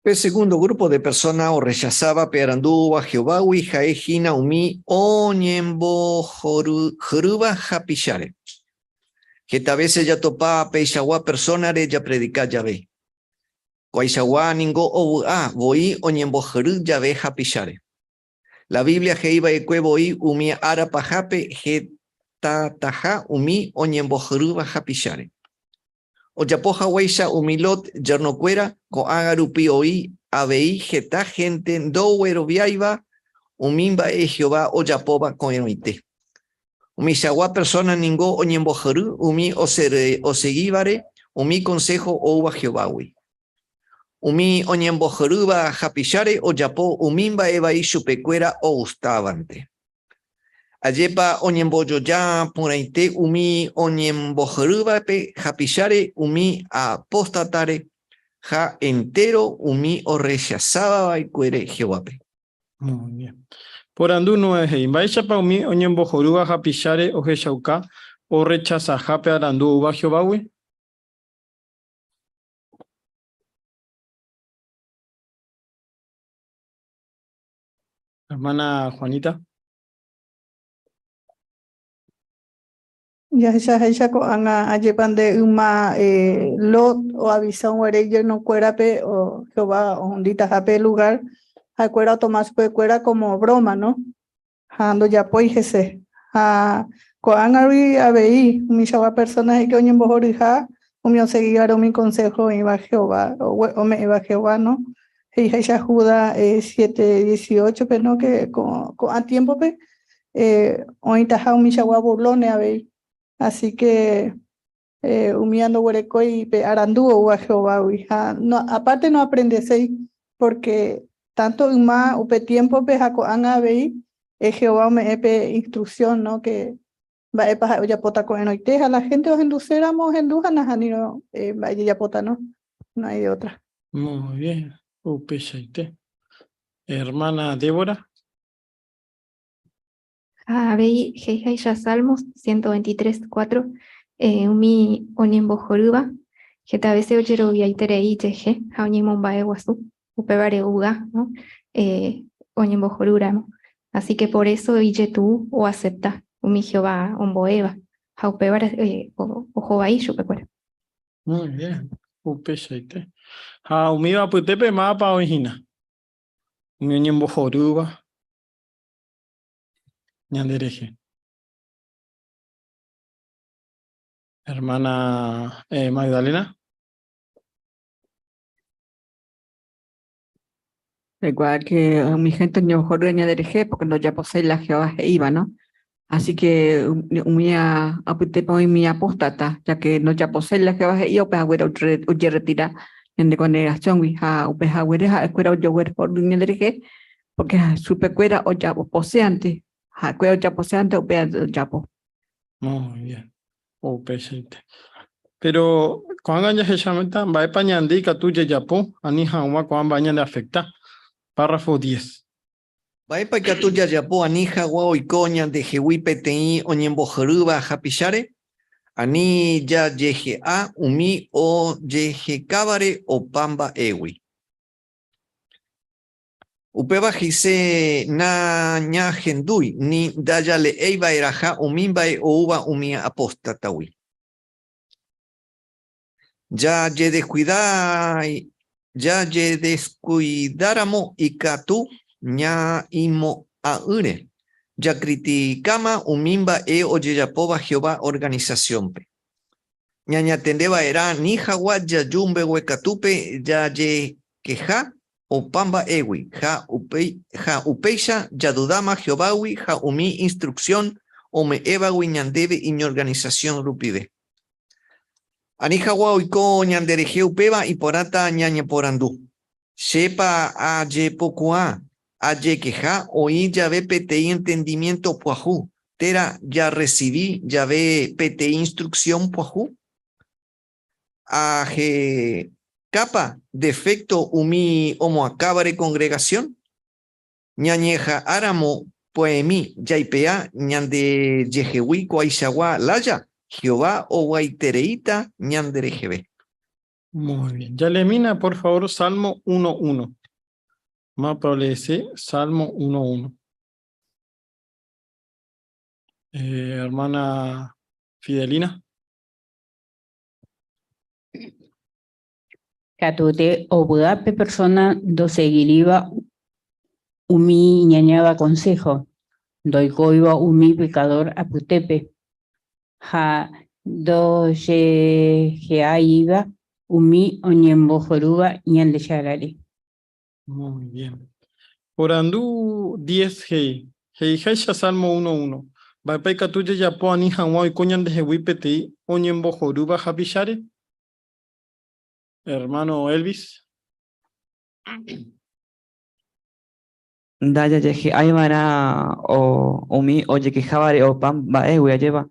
El segundo grupo de personas o rechazaba perandú a Jehová y jaejina umi oñembo joruba japishare. Que tal vez ya topa peishawa persona ya predicar ya ve. Coishawa ningo o voy oñembo joru ya ve japishare. La Biblia jeiba ecuevo y umi arapa jape jetataja umi oñembo joruba japishare. O yapoja weisha umilot yernocuera co agarupi oi abei geta gente do viaiba umimba Jehová o yapoba coenoite. Umishawa persona ningo oñembojeru umi o seguibare umi consejo o Jehová. Umi oñembojeruba japishare o yapo umimba eva y chupecuera o ustabante. Ayepa oñemboyo ya puraite umi oñembojeruba pe japishare umi apostatare ja entero umi o rechazaba y cuere Jehová. Muy bien. Por andu no es hei. Vaicha pa umi oñembojoruba japishare o jeshauka o rechaza jape arandu uba Jehová. Hermana Juanita. Ya ko anga ayepan de uma lot o avisan huereyo no cuerape o Jehová o hundita jape lugar a cuera Tomás pues cuera como broma, ¿no? Ando ya pues jese ko anga ri abei mi chava personas que oñen bojorija mi seguir mi consejo iba Jehová o me iba Jehová, ¿no? Y ella Judá 7:18 pero no que con a tiempo pe hoy taja mi chava burlone abei. Así que humiando huereco y arandúo a Jehová. No, aparte no aprendéis porque tanto más upe tiempo pe jaco anga vei Jehová me epe instrucción, ¿no? Que va epa ya pota con enoiteja la gente os enducéramos endujanas ni no va ya pota no hay de otra. Muy bien. Upe shaite. Hermana Débora. Habei ya Salmos 123:4 umi oñembojoruba que a veces oyero viaitere teje haoñemomba eguasu upebare uga, ¿no? Oñembojorura, ¿no? Así que por eso tú o acepta umi Jehová omboeva haupebare o jovaí chupecuera. Muy bien. Upe shaite. Ha umiva putepe mapa ojina. Ñeñembo Joruba, ñandereje. Hermana Magdalena. Igual que mi gente no mejor ñandereje porque no ya posee la Jehová iba, ¿no? Así que mi aputepo y mi apóstata, ya que no ya posee la Jehová iba, pues agüero oye retira en de congregación, hija, pues agüero escuela yo por ñandereje, porque supe cuera o ya poseante, cuera ya poseante o pea ya po. Muy bien. Oh, presente. Pero cuando ya se llama, va a pañandi catuye yapo, anija uma cuando baña le afecta. Párrafo 10. Vaipa katuya yapo anija guau y coña de jehuipe tei oñembo jeruba japishare. Ani ya yeje a umi o yeje kabare o pamba ewi. Upeba jise na ña gendui ni daya le eiba eraja umimba e o uba umia apostatawi. Ya ye descuidáramo y katu ña imo aure. Ya criticama umimba e oyeyapoba Jehová organización pe. Ñaña tendeba era ni jawa ya yumbe huecatupe ya ye queja o pamba ewi. Ja upeisha ya dudama Jehovawi ja umi instrucción o me eva ñandebe y mi organización rupibe. Anija guauiko ñandereje upeba y porata ñaña porandú. Sepa a ye pocua, a ye queja, oí ya ve PTI entendimiento puajú. Tera ya recibí, ya ve PTI instrucción puajú. A je capa, defecto umi homo acabare congregación. Ñañeja áramo poemi yaipea ñande yejehui coaixagua laya. Jehová o guaitereita ñanderejebe. Muy bien. Yalemina, por favor, Salmo 1:1. Mapa LS, Salmo 1:1. Hermana Fidelina. Catute o budape persona do seguiriba umi ñañaba consejo. Doi coiba umi pecador aputepe. Ha do ye aiba umi oñembo joruba ñande charari. Muy bien. Porandú 10 hei. Hei heisha Salmo 1:1. Vaipai katuye yapo ani hanwa y coñan de jehuipeti oñembo joruba japishare. Hermano Elvis. Daya yeje aymara o umi oye que jabare o pam ba ewe lleva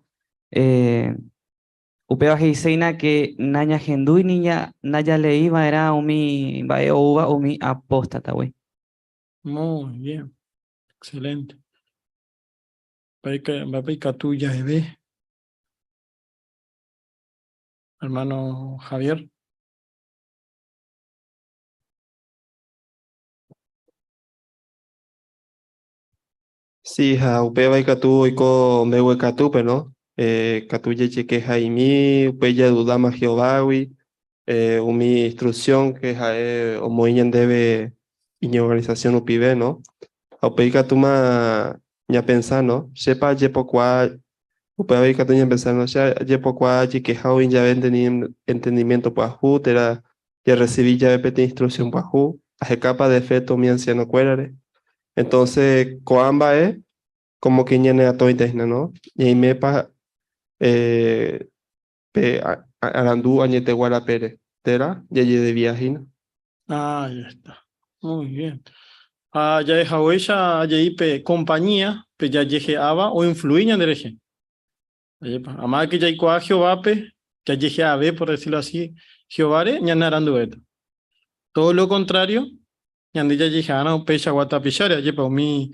upeba heiseina que naña gendui niña naya le iba era umi ba e uva umi apóstata we. Muy bien. Excelente. Vaipai katuya ebe. Hermano Javier. Sí, ja, upeba y katu iko mewe katupe, ¿no? Katu yeche que jaimi, upeya dudama Jehovawi, umi instrucción que jae o moiñan debe iña organización upibe, ¿no? Upei katuma ña pensar, ¿no? Sepa yepo kwa, upeba y katu ña pensar, ¿no? Yepo kwa que jawi ya entendimiento pa jutera, ya recibí ya pete instrucción pa ju, aje capa de efecto mi anciano cuérare. Entonces, coamba es como que ñane a todo interna, ¿no? Y me pa arandú añete guara pere, tera, ya de viajina. Ah, ya está. Muy bien. Ya de Hawaiia, ya ipe compañía, pe ya yeje aba o influiña de reje. Amada que ya ikoa Jehová pe, ya yeje abe, por decirlo así, Jehová ña narandu esto. Todo lo contrario, ñande ya yeje ana pe shawata pishare, yepa umi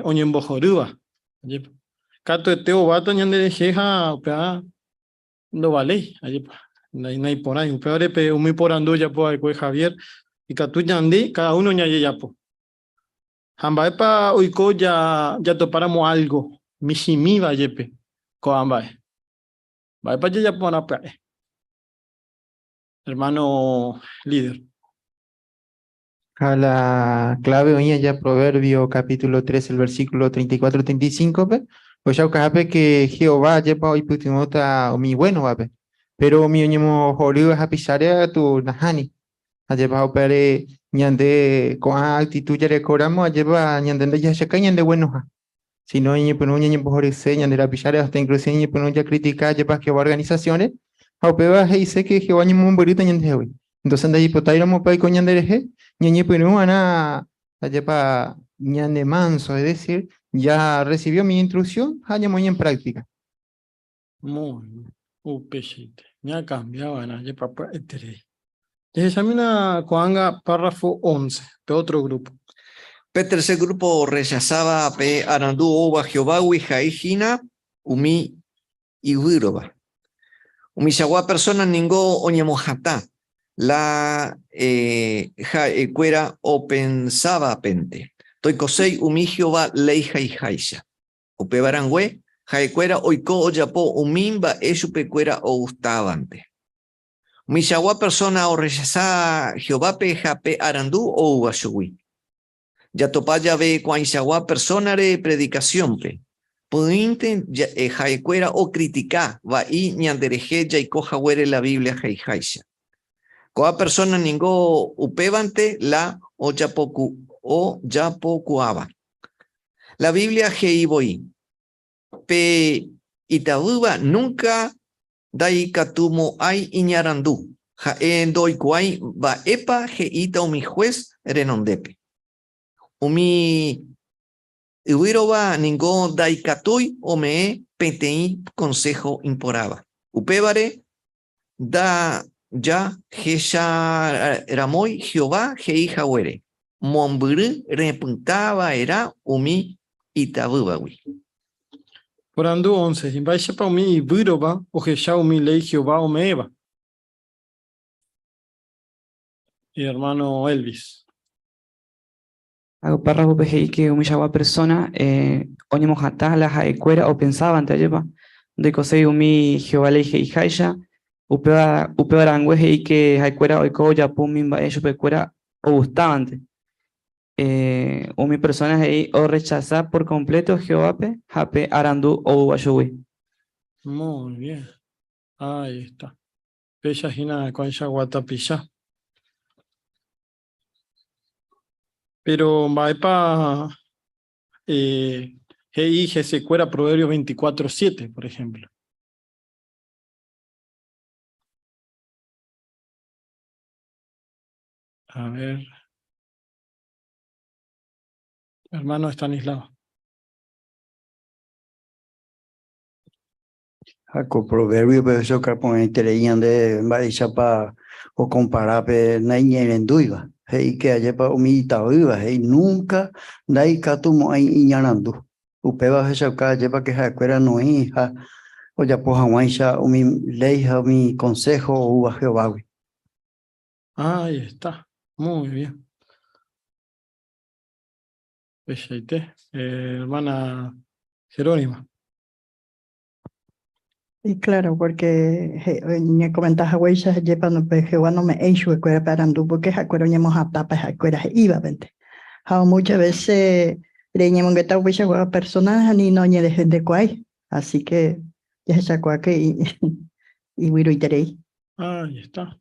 oñembo joruba. Cato eteo vato ñande rejeja, pea, no vale, ayepa. No hay por ahí, peor pe umi por ando ya po de Javier y catu ñande, cada uno ñaye ya po. Hambaepa oiko ya topáramos algo, mishimi va yepe, coambae. Vaepa ya pona pe. Hermano líder. A la clave hoy ya Proverbio capítulo 3, el versículo 34-35, pues ya cabe que Jehová lleva hoy putimota o mi bueno, vape. Pero mi oñemo jorido es a pisar tu nahani. A llevar opere ñande con actitud ya recordamos a llevar ñande ya se cañan de buenos. Si no, ñe pues ñe por ñande la pisar hasta inclusive ñe pues ya criticar lleva que organizaciones. A opera y sé que Jehová ñe un burrito ñande hoy. Entonces anda y potairamos para con ñande reje. Ñañe pues no ana lleva ñande manso, es decir, ya recibió mi instrucción, haya muy en práctica. Muy bien. Peshite. Ya cambiaba, ya papá, ya examina Coanga párrafo 11, de otro grupo. Pe tercer grupo rechazaba pe Arandú Oba Jehová Jaijina Umi y Wiroba. Umi Shagua persona ningo oñemojata. La cuera o pensaba pente. Toicosei Umi Jehová leija y jaisha. Upe barangüe, jaecuera oiko oyapo umimba eshupecuera o gustavante. Umi Shagua persona o rechazaba Jehová pe jape Arandú o Ubashuwi. Ya topaya ve cuainshagua persona de predicación pe. Puinte jaecuera o critica va y ñandereje ya y coja huere la Biblia jaijaisha. Coa persona ningo upevante la o yapocuaba. La Biblia jeiboi. Pe itabuba nunca dai katumo ay iñarandu. Ja endoi kuai va epa jeita umi juez renondepe. Umi Uiroba ningo daikatui o me petei consejo imporaba. Upebare da ya jesha ramoi Jehová jei jawere. Momburu repuntaba era umi itabubawi. Por Andú 11, y vaya para mí y Viroba, o Jesha umi ley Jehová o me eva. Y hermano Elvis. Hago párrafo PGI que humillaba persona, oñemo jatá la jaecuera o pensaba ante lleva, de cosei umi Jehová le y jaisha, upea arangüeje y que jaecuera oiko ya pumimba ello pecuera o gustavante. Umi persona o rechaza por completo Jehová pe, jape arandú o ubashuwi. Muy bien. Ahí está. Pella jina con guatapisha. Pero Maepa se cuera Proverbio 24:7, por ejemplo. A ver. Hermano Estanislao. Con proverbio pero eso que ponen tereían de marichapa o comparar pe nañen en duiva. Hey que haya pa umita viva, hey nunca dai katumo ay iñarandu. Upeba esa ka lleva que jacuera no hija o ya po hawaisha umi leija mi consejo o uva Jehová. Ahí está. Muy bien. Hermana Jerónima. Y claro, porque me comentas a Weisha, lleva no Jehová no me enchu escuela para andú, porque jacuero ñemos a tapa, jacuera iba vente. Muchas veces reñemos que esta Weisha juega personas ni no ñe de gente cuay. Así que ya se sacó aquí y viro y terei. Ahí está.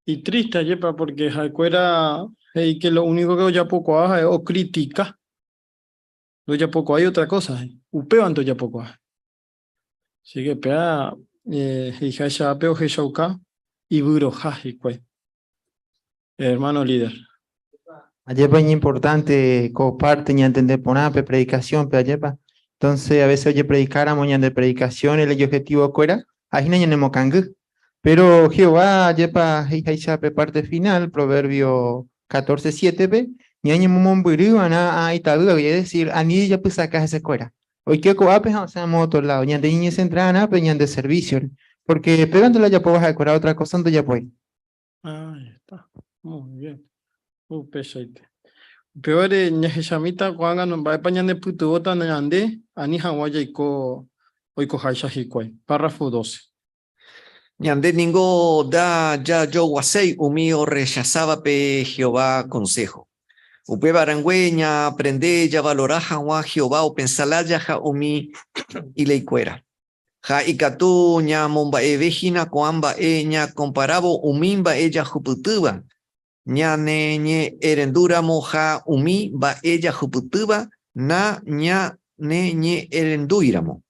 Y triste, yepa, porque jacuera, hey, que lo único que ya poco haga es o critica. Lo ya poco hay otra cosa, upean to ya poco haga. Así que pea, hija ya apeo heshauka y buro jajikwe. Hermano líder. Ayepa es importante comparte y entender ponape predicación pe ayepa. Entonces a veces oye predicar a moñan de predicación el objetivo fuera, ahí no tenemos cangu. Pero Jehová ayepa hija pe parte final, Proverbio 14:7 pe, ni año momón buriu ana ahí tabu, voy a decir, ani ya pues sacas ese fuera. Hoy que coape o sea a otro lado, ñan de niñez entrana, pe ñan de servicio, porque pegándola ya puedo bajar otra cosa, entonces ya puede. Ahí está. Muy bien. Pesaite. Peor ñajeshamita cuanga no va pañan de putuota nande ani hawaya iko oiko haisha hikwai. Párrafo 12. Ñande ningo da ya yo wasei umio rechazaba pe Jehová consejo. Upe barangüeña aprende ya valoraja wa Jehová o pensalaya ja umi y leicuera. Ja ikatu ña momba e vejina coamba ña comparabo umimba ella juputuba. Ña ne ñe erendura moja umi ba ella juputuba na ña ne ñe erenduiramo.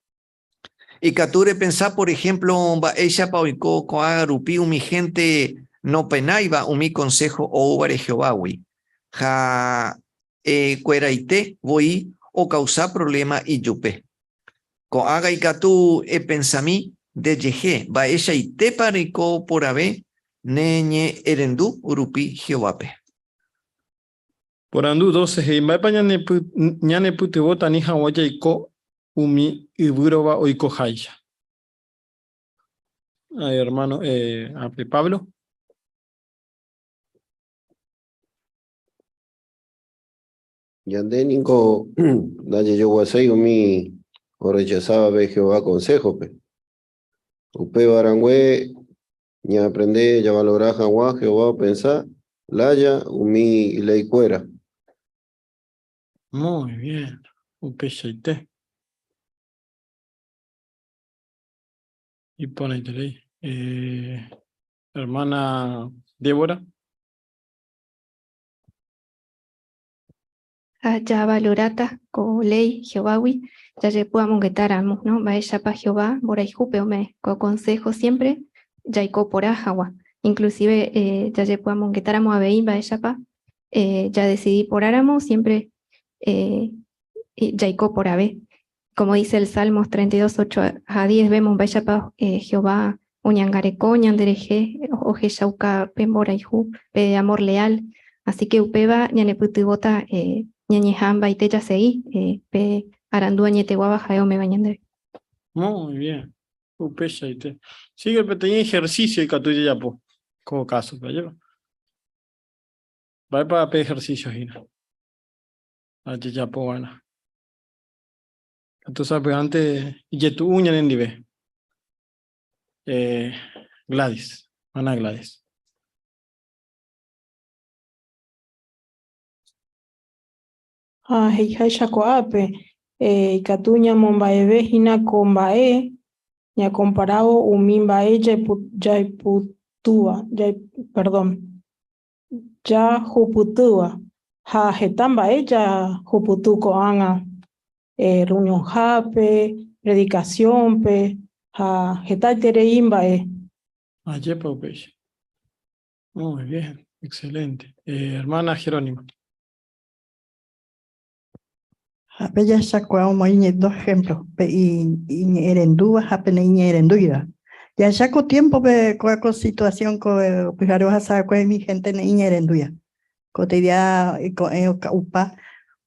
Y Cature pensá, por ejemplo, ba ella pa oiko coaga rupi mi gente no penaiba mi consejo o ubare Jehová, ja cueraite voy o causa problema y yupe. Coaga y catu pensami de yeje ba ella y te parico por ave neñe erendu rupi Jehová. Por andu 12, heimaipa ñane putibota ni hawaja iko umi iburoba oiko haisha. Ay, hermano, Pablo. Yande ningo daye yo wasei umi o rechazaba ve Jehová consejo pe. Upe barangüe ña aprende ya valorar Jehová Jehová pensar laya umi ley cuera. Muy bien. Upe shaite. Y ponete ahí. Hermana Débora. Ya valorata ko ley Jehováwi, ya le podamos guetaramos, ¿no? Va ella pa Jehová, bora y jupe o me co consejo siempre, ya y co por agua. Inclusive ya le podamos guetaramos a vein, va ella pa, ya decidí por áramo, siempre ya y co por ave. Como dice el Salmos 32, 8 a 10, vemos va ella pa Jehová, uñangareco, ñandereje, oje shauka, pembora y ju, pe amor leal. Así que upeba, ñane putibota, ñañejamba y techa seguí, pe arandúa ñete guaba jaeo me bañande. Muy bien. Upe shaite. Sigue el pequeño ejercicio y catuya ya po. Como caso, ¿vale? Va para ejercicio, Gina. Allí ya po, bueno. Entonces, antes, y tu uña en nivel. Gladys, Ana Gladys. Hei shakoape, Catuña mombaeve hina combae, ña comparado umimbae ya juputua, ha hetambae ya juputuco anga, reunión jape, predicación pe, ha hetaitereimbae. Ayer, Paupeche. Muy bien, excelente. Hermana Jerónima. Bella sacó moñe 2 ejemplos, y erendúa, apenas erenduira. Ya saco tiempo con situación con pijaros a sacar mi gente niña erenduya. Cotidia con upa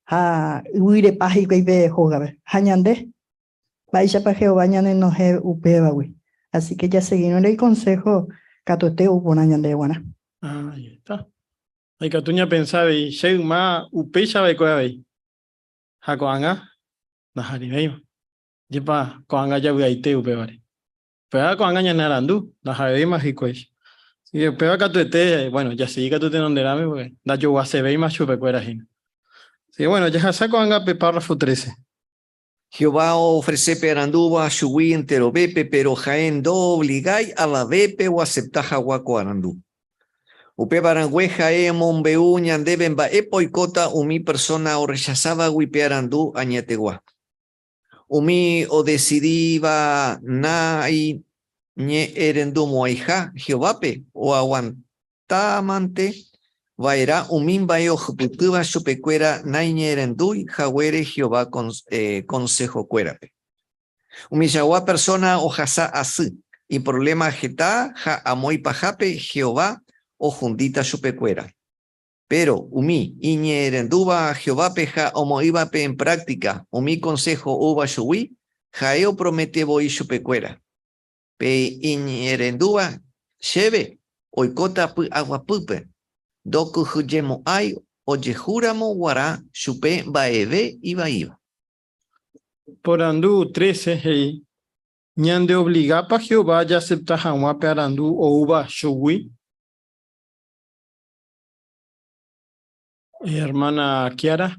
a huire paji que ve jugar. Hañande, vaya para Jehová ñane no he upeba güey. Así que ya seguimos el consejo catote upo ñande buena. Ahí está. Hay Catuña pensaba y llega más upecha de coabey. Hakoanga, Naharibey. Yepa, coanga ya viaite upebare. Pero coanga ya narandu, Naharibey más hicoish. Y después acá tú estés, bueno, ya sí que tú te nombrame, porque da yo guasebey más chupecuera jina. Sí, bueno, ya saco anga pe párrafo 13. Jehová ofrece peranduba shuwi entero bepe, pero jaén do obligay a la bepe o acepta jaguaco arandú. Upe barangüeja mombeu ñandeben ba epoicota umi persona o rechazaba wipe arandú añetegua. Umi o decidiva na y ñe erendú moaija Jehovape o aguantamante vaera umimba yo juputuba chupecuera na ñe erendú jawere Jehová consejo cuerape. Umi yawa persona o jasa así y problema jeta ja amoy pajape Jehová o jundita chupecuera. Pero umi iñe erenduba Jehová peja omo ibape en práctica umi consejo uba shuwi jaeo promete voy chupecuera. Pe iñe erenduba cheve oikota pu aguapupe doku juyemo ay o yejuramo guará chupe baeve y baiva. Por andú 13 hey ñande obligapa Jehová ya acepta jamás pearandu o uva shogui. Hermana Kiara.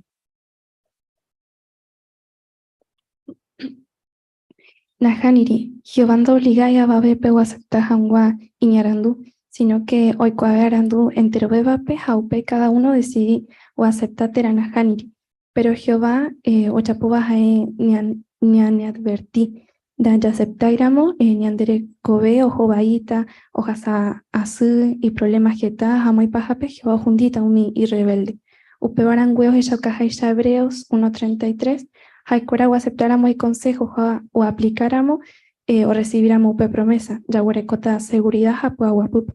Najaniri, Jehová no obliga a babe pego acepta hangua iñarandu, sino que hoy arandu entero bebape jaupe cada uno decide o acepta teranajaniri. Pero Jehová o chapuba ni advertí, da ya acepta iramo ni andere kobe o jovaita o jasa asu y problemas que ta jamoi pajape Jehová jundita umi y rebelde. Upebaran huevos y caja Hebreos 1:33. Haikuera o aceptáramos el consejo o aplicáramos o recibiéramos promesa. Ya huerecota seguridad aguapup.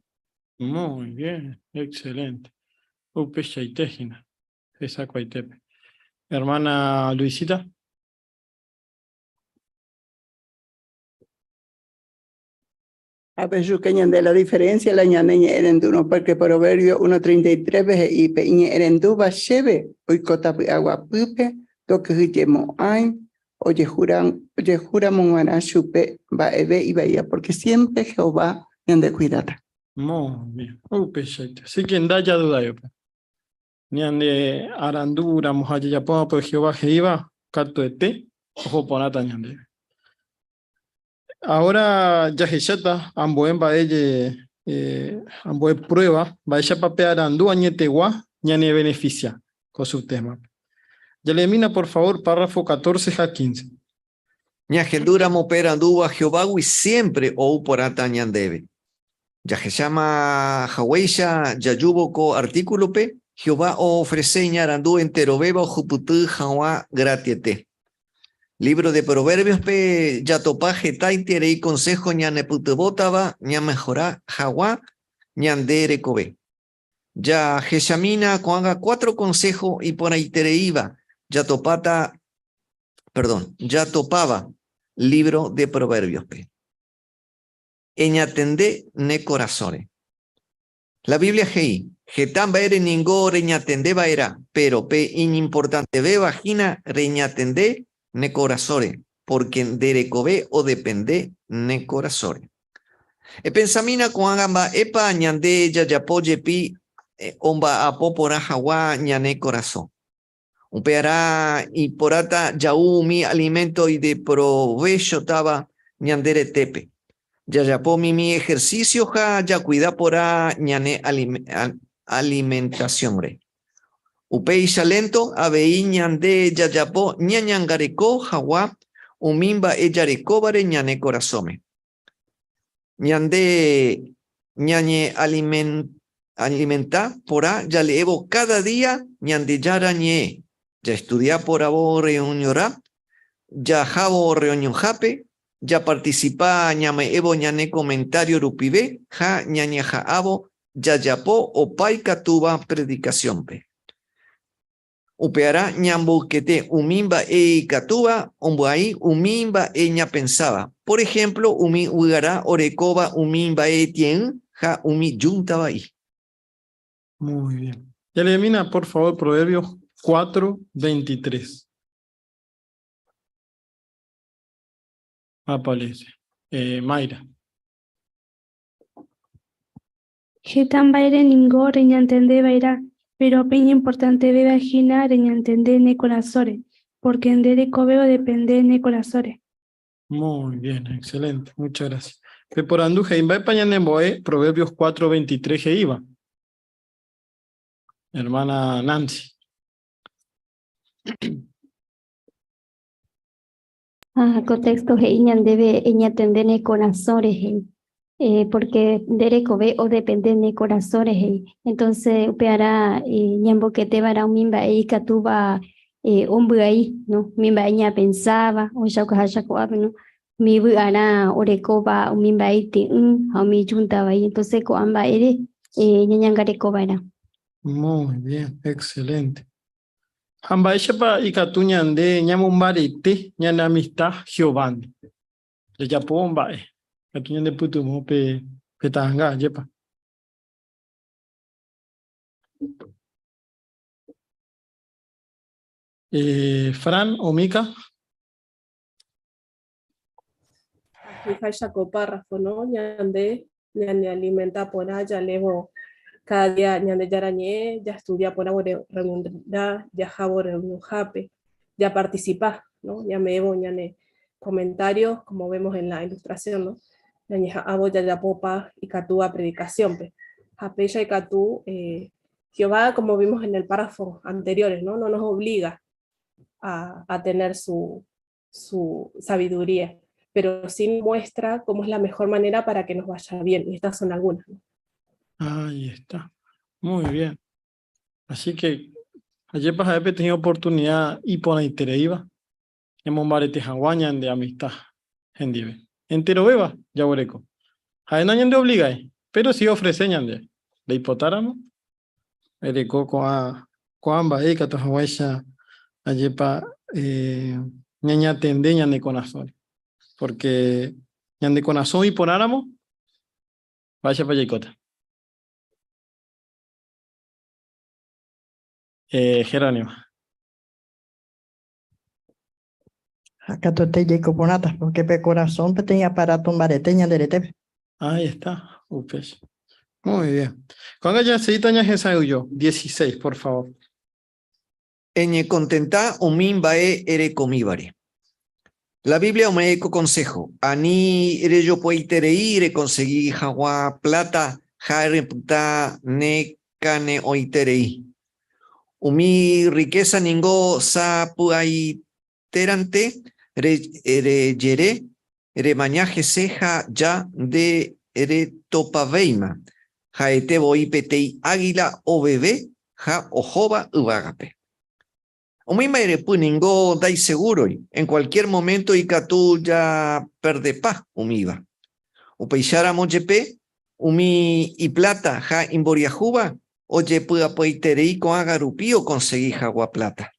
Muy bien, excelente. Upe shaitejina. Esa cuaitepe. Hermana Luisita. A ver, yo que de la diferencia la ñaneña erenduno, porque Proverbio 1:33 veje y peña erendu va cheve, hoy cota agua pupe, toque hujemo ain, oye jura monguana chupe, va eve y vaya, porque siempre Jehová ñande cuidata. Muy bien. Upe shaite. Así que en ya duda yo. Ñande arandura, mojaye ya ponga por Jehová Jeiva, carto de té, ojo ponata ñande. Ahora ya hechata, amboen va amboe prueba, va ella papear andu añetegua, ñane beneficia con su tema. Ya le mina, por favor, párrafo 14 a 15. Ñajeldura mopera anduva Jehová y siempre ou porata ñandebe. Ya que llama Haweisha Yayubo ko artículo pe, Jehová ofrece ñarandu entero beba o juputu jawa gratiete. Libro de Proverbios pe ya topaje taitere y consejo ñane putebotaba ña mejora jawa ñandere kobe. Ya Jeshamina haga 4 consejos y por ahí tere iba. Ya topaba libro de Proverbios pe. Eñatende ne corazones. La Biblia hei, getamba ere ningo reñatende era, pero pe inimportante ve vagina reñatende ne corazore, porque derecobe o depende ne corazore. E pensamina con agamba epa ñande ya yapoye pi omba apopora jawa ñane corazón. Upeará y porata yaú mi alimento y de provecho taba ñandere tepe. Ya mi ejercicio ya cuida por ñane alimentación re. Upei lento abei ñande ya yapo ñañangareco jawa umimba eyarecobare ñane corazome. Ñande ñañe alimenta porá ya le evo cada día ñande yarañe. Ya estudia por abo reuniorá, ya jabo reunión jape. Ya participa ñame evo ñane comentario rupibe, ja ñaña ja abo, ya yapo o paika tuba predicación pe. Upeará ñambu quete umimba e katuba, ombuai umimba e ña pensaba. Por ejemplo, umi ugará orecoba umimba e tien, ja umi yuntaba ahí. Muy bien. Ya le mina, por favor, Proverbios 4:23. Aparece. Mayra. Getan baire ningo reñantende baira, pero peña importante beba gina reñantende ne corazore, porque endere cobeo depende ne corazore. Muy bien, excelente. Muchas gracias. Por anduje, inba pañanemboe, Proverbios 4:23 que iba. Hermana Nancy. Contexto iñan debe eñatende ne corazores, porque dereco ve o depende ne corazores, entonces upeará ñambo que te vara un mimba y catuba ahí, ¿no? Mimba ña pensaba, o ya que haya coabe, ¿no? Mi buana orecoba un mimba y te a mi juntaba ahí, entonces coamba ere ñañangarecoba era. Muy bien, excelente. Hamba pa ikatuñan de ñamumbarete ñana amistad Jehová. Le ya pomba katuñan de putumo petanga yepa. Fran o Mica. hija saco párrafo, ¿no? Ñande, ñande alimenta por allá, levo cada día ñande ya arañé, ya estudia por agua reunión, ya jabo reunión jape, ya participa, ¿no? Ya me evo ñande comentarios, como vemos en la ilustración, ¿no? Ñande abo ya popa y catúa predicación, pe. Jape ya y catú, Jehová, como vimos en el párrafo anteriores, ¿no? No nos obliga a tener su sabiduría, pero sí muestra cómo es la mejor manera para que nos vaya bien, y estas son algunas, ¿no? Ahí está. Muy bien. Así que ayer pasé he tenido oportunidad y por ahí te iba. Hemos marete hawañan de amistad. Gendive. Entero beba, ya boreco. Haenañan de obligai, pero sí ofreceñan de hipotáramo. Ereco con ambas catos hawaisha ayepa ñaña tendeñan de conazón. Porque ñan de conazón y ponáramo, vaya para yicota. Jerónimo. Acá tú te llego por nada, porque pe corazón te tenía para tumbar teña de Ahí está. Upes. Muy bien. Cuando ya se taña yo, 16, por favor. Eñe contenta umimbae ere comíbare. La Biblia me eco consejo. Ani ere yo poiterei ire conseguí jaguá plata, jare puta ne cane oiterei. Umi riqueza ningo sa puaiterante ere yere ere mañaje ceja ya de ere topaveima. Jaete boi petei águila o bebé ja ojoba ubagape. Umima ere puningo dai seguro en cualquier momento y catu ya perde pa umiva. Upeixara mojepe umi y plata ja imboriajuba oye puya poiterei con agarupi o conseguí jagua plata.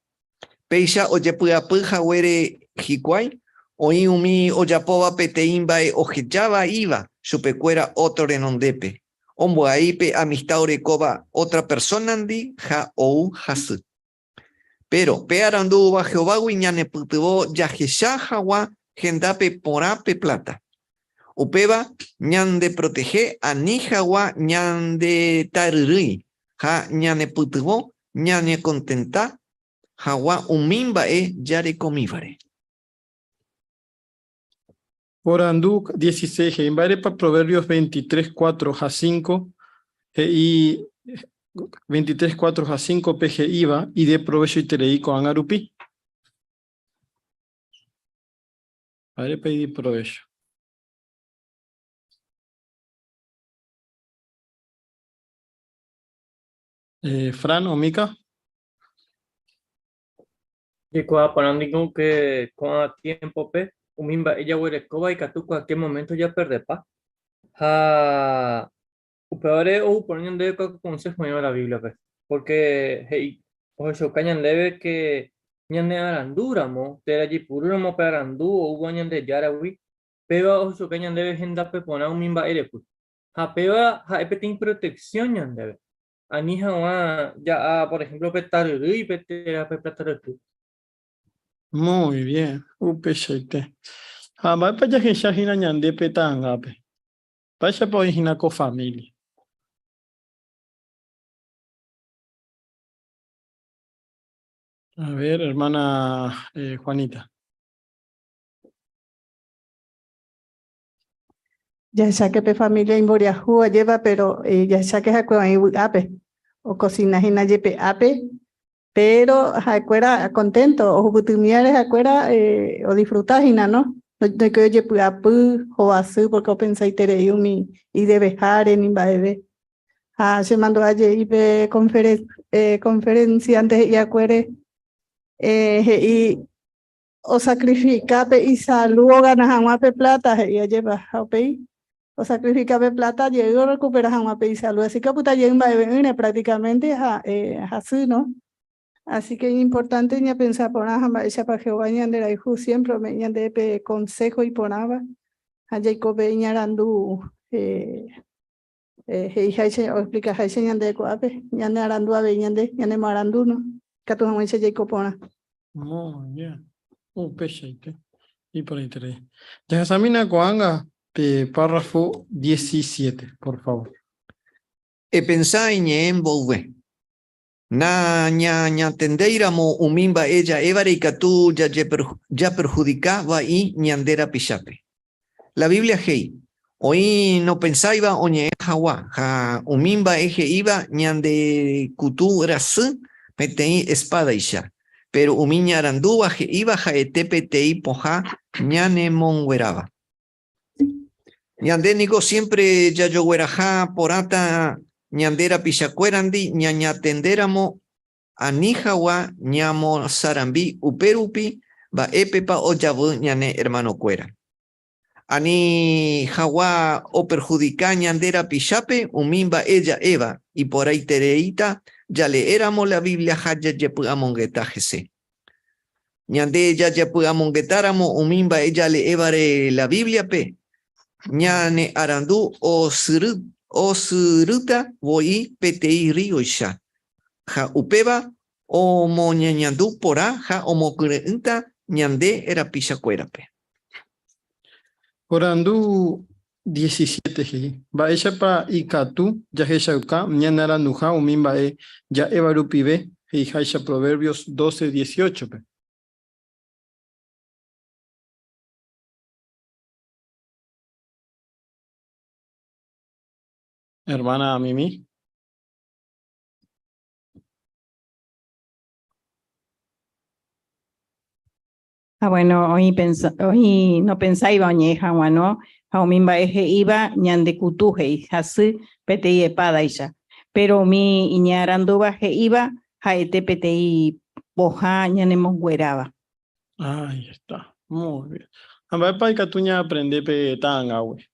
Peixa oye puya puja huere jicuay o umi oyapoba peteimba ojechaba iba chupecuera otro renondepe. Ombo aipe amistad orecoba otra persona andi ja ou jasu. Pero pearandu va Jehová guiñane putubo yajesha jawa gendape porape plata. Upeba ñande protege ani jawa ñande tarurui. Ja ñane putubo ñane contenta jawa umimba yare comífare. Por Anduk 16, en para Proverbios 23, 4 a 5 y 23, 4 a 5 PG IVA y de provecho y tereí con Angarupi. Vale, pedir provecho. Fran o Mica. Y cuando ponando que con tiempo pe umimba ella huele coba y catu cualquier momento ya perde pa. Ha upeore o poniendo de consejo en la Biblia pe. Porque hey o cañan debe que ñande aranduramo te la jipururamo para arandu o guañan de yarawi pero o cañan debe gente pe pona umimba ere pu. Ha peba ha epetin protección ñan debe. Anija wa ya por ejemplo petar y petera pe platar. Muy bien. Upeshete. Va para ya que shahina ñande petangape. Vaya por hijina con familia. A ver, hermana Juanita. Ya saque pe familia imboriajúa lleva, pero ya saque jacueva ape, o cocina jina yepe ape, pero jacuera contento, o jubutumiares jacuera o disfrutar jina, ¿no? No que oye apu o asu, porque o pensé tereyumi y de bejar en imbaebe. Se mandó ayer y pe conferencia antes y acuere y o sacrifica pe y salud ganas aguape plata y lleva a pei. O sacrifica pe plata llegó recuperar aguape y salud. Así que puta llega prácticamente así, ¿no? Así que es importante ni pensar por nada, esa para Jehová ñande la hijo siempre me ñande pe consejo y ponaba a Jacob ñarandu o explica jaise ñande coape ñande arandu ave ñande marandu, ¿no? Que tu jamás Jacob pona. Muy bien. Upeshete. Y por ahí te Yasamina Coanga, párrafo 17, por favor. Pensá en volver. ña tendeira mo umimba ella evarika tú ya perjudicaba y ñandera pishape. La Biblia hei. Hoy no pensaba oñe hawa ha umimba eje iba ñande kutu rasu petei espada isha. Pero umiña arandúa je iba ja etepetei poja ñane mongueraba. Ñandénico siempre ya yo gueraja porata ñandera pishacuerandi ñaña tenderamo anijawa ñamo sarambi uperupi va epepa o yabu ñane hermano cuera. Ani jawa o perjudica ñandera pishape umimba ella eva y por ahí tereita ya leéramos la Biblia haya yepu amongueta jese. Ñande ya yepu amonguetáramo umimba ella le evare la Biblia pe. Ñane arandu o suruta voi petei rioisha. Ja upeba o mo ñañandu pora ja o mo curenta ñande era pishacuerape. Orandu 17 ji. Ba eshapa ikatu ya heshauka ñanara nuja umimba ya evarupibe y haisha Proverbios 12:18 pe. Hermana Mimi. Bueno, hoy no pensáis oñeja, ¿no? Aumimba eje iba ñande kutuje y hasu petei epada isha. Pero mi iñaranduba je iba jaete petei boja ñanemos gueraba. Ahí está. Muy bien. A ver, para que tú ya aprende pe tanga, güey.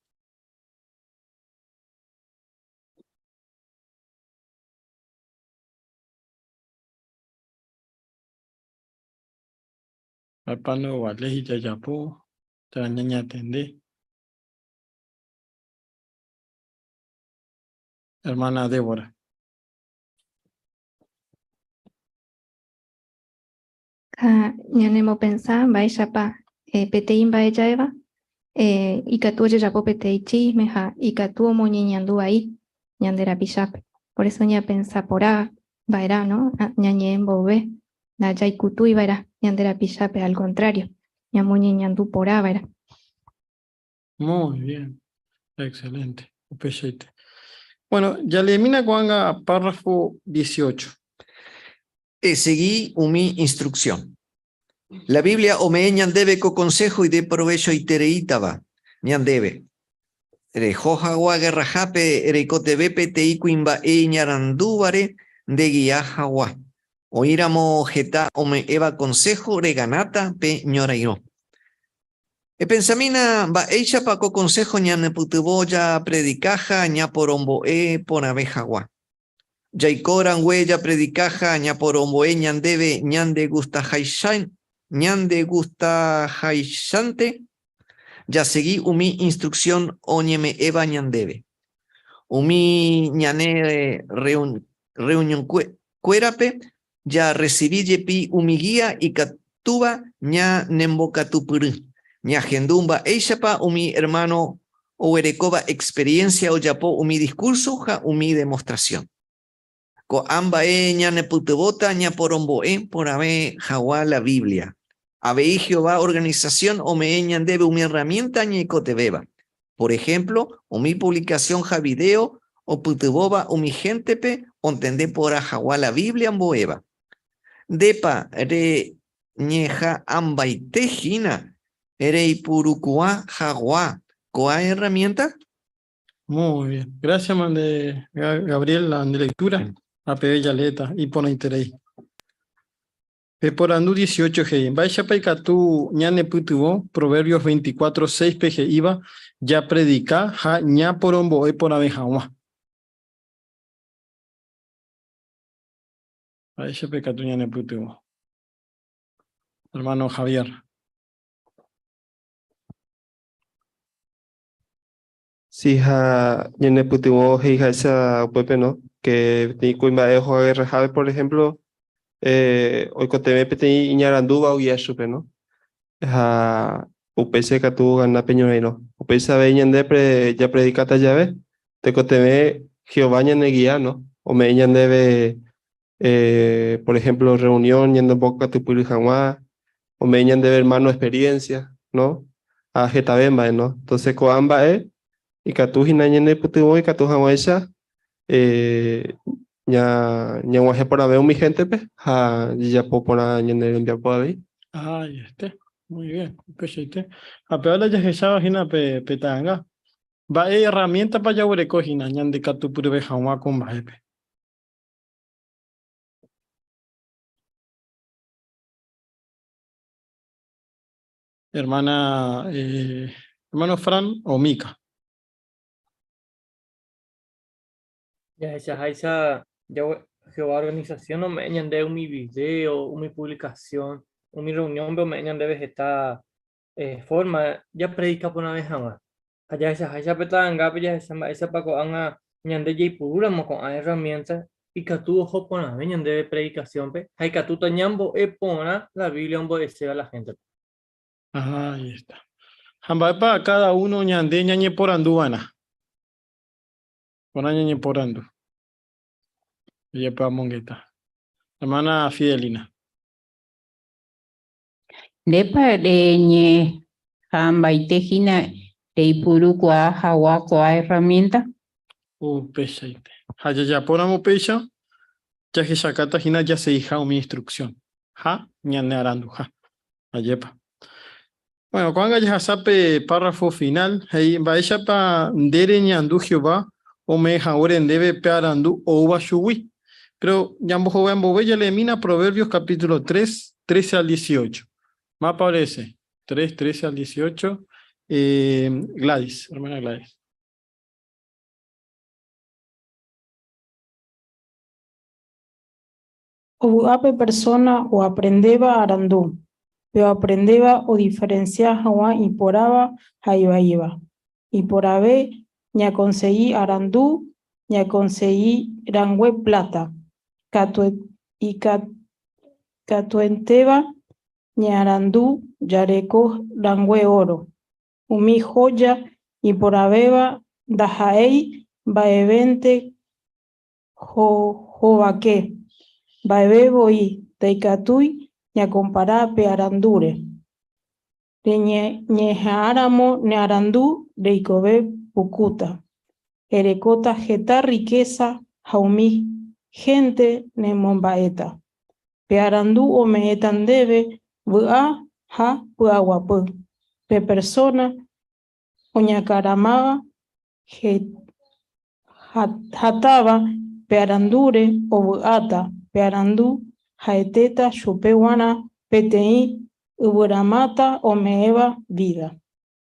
Papá no vale y ya po. Te niña atende. Hermana Débora. Ñanemo pensar, vaya pa, petein vaya eva, y catu ya po petei chisme, ja, y catu mo ñandu ahí, ñandera pishape. Por eso ña pensa porá, vaera, ¿no? Ñañe envolve, la ya y kutu y vaera, ñandera pishape, al contrario, ñamo ñandu porá, vaera. Muy bien. Excelente. Bueno, ya le mina cuanga párrafo 18. Seguí mi instrucción. La Biblia o me ñandebe co consejo y de provecho y tereitaba. Ñandebe. Rejoja guaguerra jape, recotebepe teicuimba e ñarandúbare de guía jagua. Oíramo jeta o me eva consejo reganata pe ñorairo. E pensamina va echa pa co consejo ñane putuboya predicaja ña porombo por abejagua. Yaikoran huella predicaja ña porombo ñandebe ñande gusta jaishan ñande gusta jaishante. Ya seguí umi instrucción oñeme eva ñandebe. Umi ñane reunión cuerape ya recibí yepi umi guía y catuba ña nembocatupuru. Ña gendumba eishapa umi hermano o erecoba experiencia o yapo umi discurso ja umi demostración. Co amba ña neputebota ña porombo por ave jawa la Biblia. Ave Jehová organización o me ñandebe umi herramienta ña cotebeba. Por ejemplo, umi publicación ja video o puteboba umi gentepe ontende por a jawa la Biblia amboeva. Depa re ñeja amba y tejina. Erei purucua jagua. ¿Coa herramienta? Muy bien. Gracias, man de Gabriel, la de lectura. A P. Yaleta y por interés. Por andu 18 G. Vaya paikatu ñane putubo, Proverbios 24:6 PG iba, ya predica, ja ña porombo e por abejawa. Vaya paikatu ñane putubo. Hermano Javier. Sí, ja, ñene putubo hija esa pepe, ¿no? Que ni cuimba ejo rejave, por ejemplo, hoy coteme pete iñaranduba o guía supe, ¿no? Ja, upese katu gana peñoreno. Upese veñan de ya predicata llave, te coteme Jehová ñan guía, ¿no? O me ñan debe, por ejemplo, reunión, yendo boca tu jamás, o me ñan debe hermano experiencia, ¿no? A jetabemba, ¿no? Entonces, coamba y katu hinañene putu y katu jamaiza, ña guaje por haber mi gente, pues, ya po por ñan enviar por ahí. Ah, ya está. Muy bien. Perfecto. A peor ya que sabes, hina petanga. Va herramienta para ya ure cojina, ñan de catu purbe jamás con bajepe. Hermana, hermano Fran o Mica. Ya esa Jehová organización no me añade un mi video, mi publicación, mi reunión, pero me añade esta forma, ya predica por una vez jamás. Allá esa petanga, ya esa paco anga, ñande ya pura mo con herramientas, y que tú ojo por una vez ñande predicación, pe, hay que tú tañambo pona la Biblia un a la gente. Ajá, ahí está. Jamba para cada uno ñande ñañe por anduana. Por ñañe por andu. Y para mongueta. Hermana Fidelina. Depa de ñe hamba itejina de ipuru kwa hawa kwa herramienta. Peshaite. Haya ya poramo pesha. Ya que shakata hina ya se hija mi instrucción. Ha, ñane arandu, ha. Ayepa. Bueno, cuando ya sabe párrafo final, ahí va ella pa dere ñandu Jehová, o me jauren debe pearandu o uva shuwi. Pero ya ya le mina Proverbios capítulo 3, 13 al 18. Me parece. 3, 13 al 18. Gladys, hermana Gladys. O ape persona o aprendeba arandú, pero aprendeba o diferenciar hawa y poraba iba. Y por ave ña conseguí arandú, ña conseguí rangüe plata, catuenteba ña arandú, yareco rangüe oro, umi joya y por abeba dajaei baevente jovaque. Baebebo y teicatui ña compará pe arandure. De ñejaramo ne arandú de icobe pucuta. Erecota geta riqueza jaumí gente ne mombaeta. Pe arandú o meetan debe vua ha puaguapu. Pe persona o ñacaramaba hataba pe arandure o vuata. Pearandú, jaeteta, chupehuana, PTI, uburamata o meeva vida.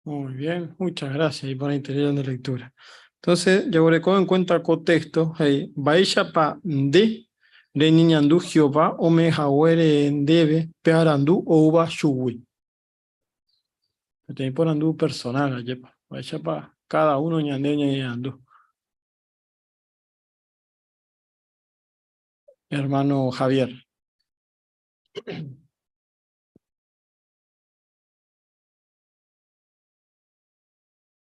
Muy bien, muchas gracias y por la interior de lectura. Entonces, ya en cuenta el contexto, hey, Baisha pa de niñandú Jehová o me jawere debe pearandú o uba shuwi. Te por andú personal, ayepa. Baisha pa cada uno ñandú. Hermano Javier.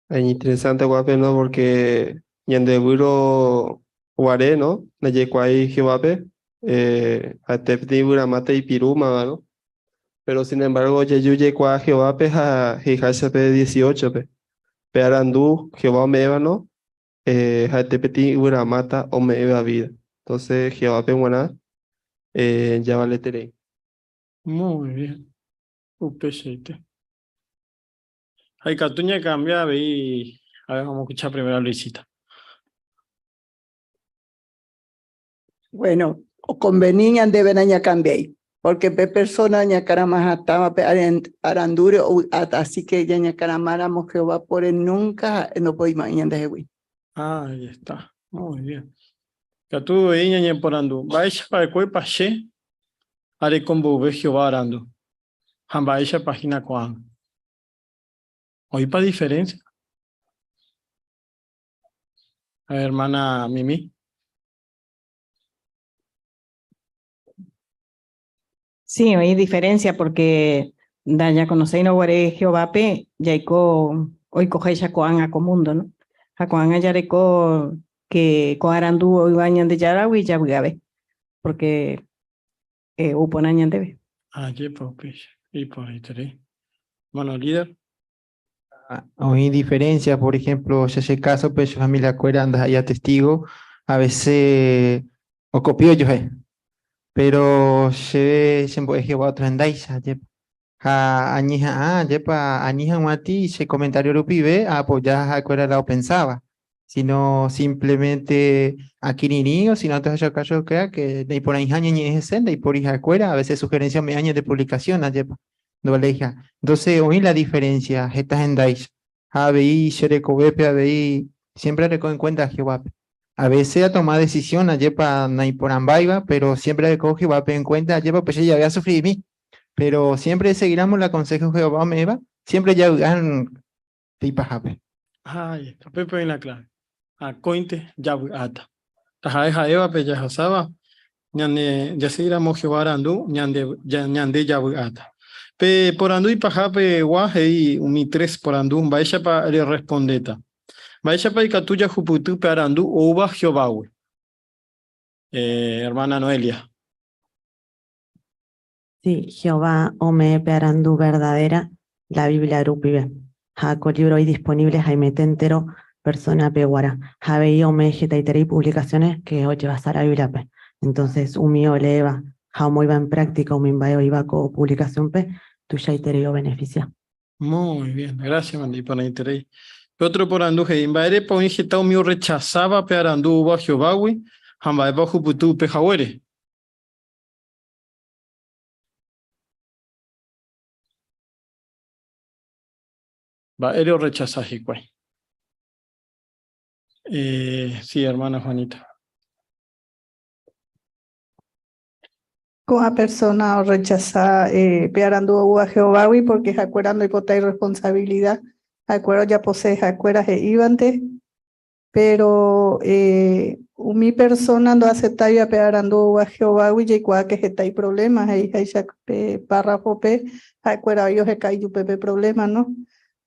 Es interesante, guape, ¿no? Porque Yandeburo Guaré, ¿no? Nayekwai Jehuape, Atepti Buramate y Piruma, ¿no? Pero sin embargo, Yeyuye Kwa Jehuape, Hijasape 18, pe Arandú, Jehová Meva, ¿no? Atepti Buramata o Meva vida. Entonces, Jehuape, buena, ya vale tere. Muy bien. Upesete. Hay Catuña cambia y a ver, vamos a escuchar primero a Luisita. Bueno, o convenían deben aña cambiar, porque pe persona aña carama estaba pe arandure o así que ya aña caramara Jehová por él nunca no puede imaginar de Jehová. Ah, ahí está. Muy bien. Catu ella ñe por andu. Baisha para el cuerpo che. Are combo ve Jehová arando. Hambaisha página 4. Hoy para diferencia. A ver, hermana Mimi. Sí, hay diferencia porque Da ya conocéis no guare Jehová pe, ya hoy cogéis a coan a comundo, ¿no? A coan a yareco que coarandu hoy bañan de yarawi ya bugabe, porque uponañan debe. Allí, pues, y por ahí tenés. Bueno, líder. O indiferencia, por ejemplo, si ese caso, pues su familia cuera anda allá testigo, a veces, o copió yo, pero se puede llevar otra andaisa, ha añija, yepa, añija guati, se comentario lo pibe, apoyar a cuera la pensaba, sino simplemente aquí ni niño, sino te haya caso que de por ahí aña ni es senda y por hija cuera, a veces sugerencias me años de publicación, yepa, no le hija. Entonces, hoy la diferencia, estas en Dais, ABI, Xerecobepe, ABI, siempre recoge en cuenta a Jehová. A veces a tomar decisión, yepa, Naiporambaiba, pero siempre recoge Jehová en cuenta, yepa, pues ella había sufrido de mí, pero siempre seguiremos el consejo de Jehová Meva, siempre ya hagan tipa jape. Ay, está Pepe en la clave. A cointe, ya ata. Taja Eva, pe ya hasaba, ñande, ya seguiremos Jehová arandu, ñande ya ata. Pe por andu y pajape guaje y umi tres por andu, vaya pa le respondeta. Vaya pa y catuya juputu pe arandu, o uva Jehová, hermana Noelia. Sí, Jehová ome pearandu verdadera, la Biblia rupibe. Jaco libro hoy disponibles, Jaimete entero, persona peguara. Javei ome y publicaciones que hoy va a estar la Biblia pe. Entonces, umio leva, jaumo iba en práctica, umimbayo iba con publicación pe, tuya itereo beneficia. Muy bien, gracias, Mandi, por la interés. Otro por andu, imbaere pa un gitao mío rechazaba pearandu uva Jehová, jambae pa juputu pe jawere. Va, Elio rechazaje, güey. Sí, hermana Juanita. Con a persona o rechazar pearando a Jehová porque acuerdan y responsabilidad, acuerdo ya posee acuerdas e ibante, pero mi persona no acepta ya pearando a Jehová y ya que hay problemas ahí hay párrafo p acuerda ellos que hay problemas, ¿no?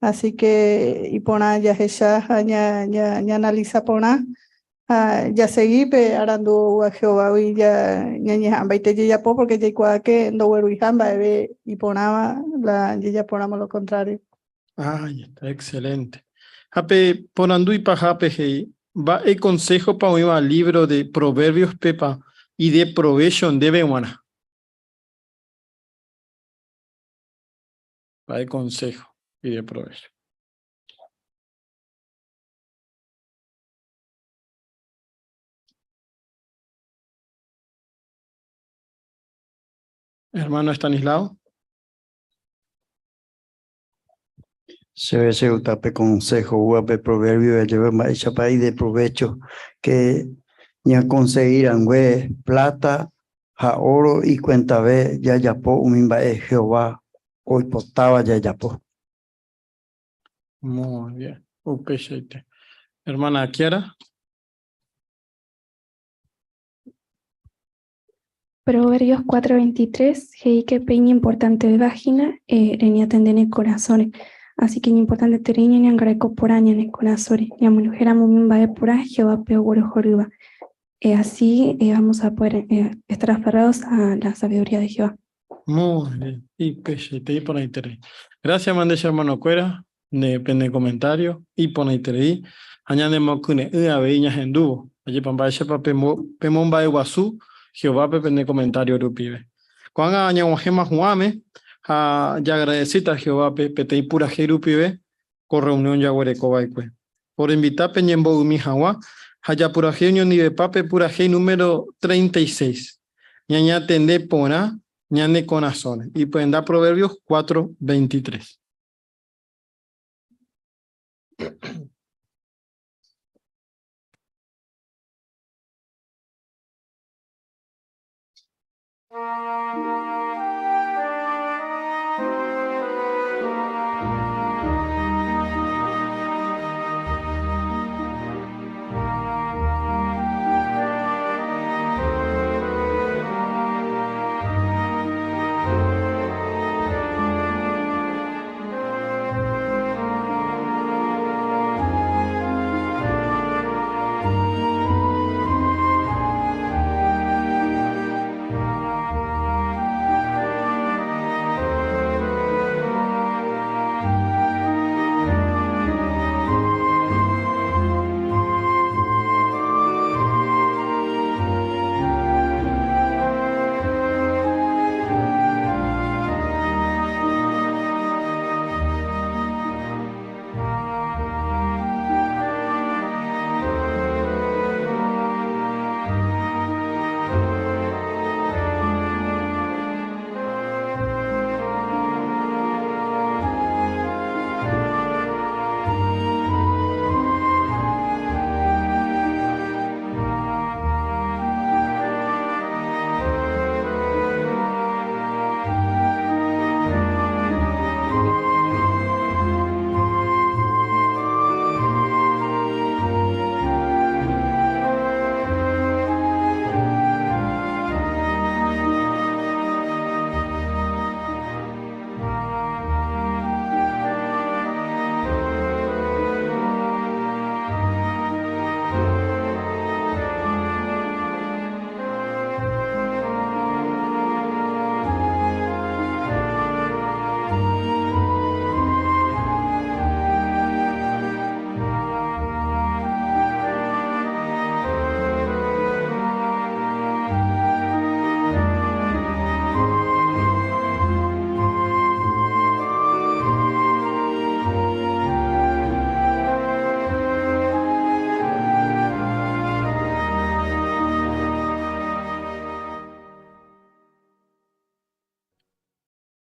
Así que y pona ya ya analiza pona ya seguí pe arando a Jehová y ya ñaña te ya po porque ya que no vuelvo y jamba y ponaba la ya ponamos lo contrario. Ay, está excelente. Hape ponandu y pajape hei. Va el consejo pa un libro de proverbios pepa y de provecho de buena. Va el consejo y de provecho. Hermano Estanislao. Se ve ese utape consejo, uape proverbio, de llevar más país de provecho, que ya conseguirán, plata, ja oro y cuenta ve, ya yapo, umimba Jehová, hoy potaba ya yapo. Muy bien. Upeshete. Hermana Kiara. Proverbios 4:23, que peña importante de vagina, renia tendene corazones. Así que es importante tereña ni angreco por año en el corazón. Y a mujer a mumba de pura Jehová peor joruba. Así vamos a poder estar aferrados a la sabiduría de Jehová. Muy bien. Y peshete y por ahí interés. Gracias, mandé hermano Cuera. Depende de comentario. Y por ahí interés. Añade mocune a veñas en dúo. Allí pamba pa pemomba de guasú. Jehová depende de comentario rupibe. Cuando aña un gema juame. Ya agradecita a Jehová pete y pura jerupibe. Con reunión ya huerecobaicue. Por invitar peñembo umi jawa. Haya pura genio ni de pape pura ge número 36. Ñaña tende pona. Ñane corazones. Y pueden dar Proverbios 4:23.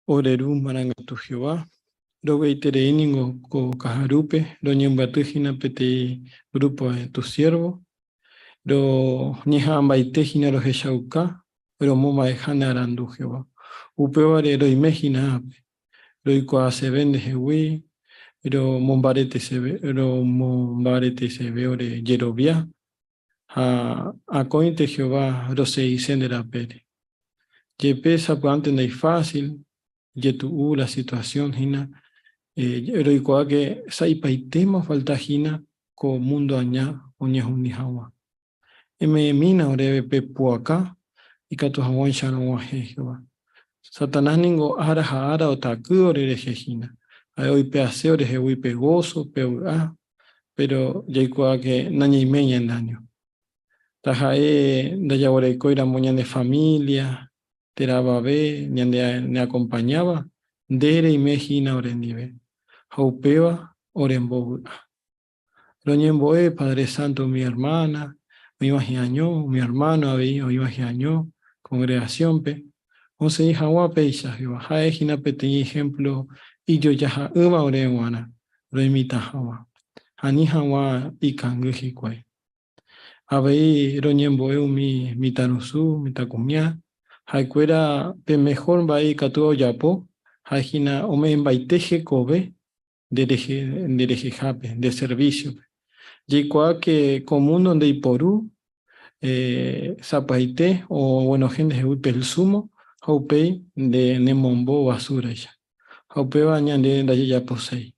Oreru marangatu Jehová. Rogueitere iningo ko kaharupe, roñembatuhina pete grupo de tu siervo, ro nihambaitejina ro heshauka, ro moma ejana arandu Jehová. Upevare ro imegina, ro ikoa se vende jehui, ro mombarete se ve ore yerobia, a cointe Jehová ro se isendera pere. Ye pesa puante no es fácil, ye tu la situación hina, heroicoa que saipaitema falta hina ko mundo aña oña unihawa. Eme mina orebe pepuaka y katu hawan shano Jehová. Satanás ningo ara otaku orere hina. Ay hoy pease ore hewi pegoso peua, pero yaikoa que naña y meña en daño. Tajae dayawore coira moña de familia, terababe, ne acompañaba, dere y mejina orendive. Jaupeva orembobu. Roñemboe, Padre Santo, mi hermana, mi año, mi hermano, había, mi año, congregación, pe. Once hija guape, ya, jae jina pete ejemplo, y yo ya uva oreguana, lo imita jawa. Ani jawa y cangujicuay. Abei roñemboe mi tanusu, mi tacumia, jaicuera pe mejor vai catuo yapo, jajina ome embaiteje kobe, de jape, de servicio. Yicua que común donde iporú, zapaite o bueno gente de el sumo, haupei de nemombo basura ya. Haupe bañan de ya posei.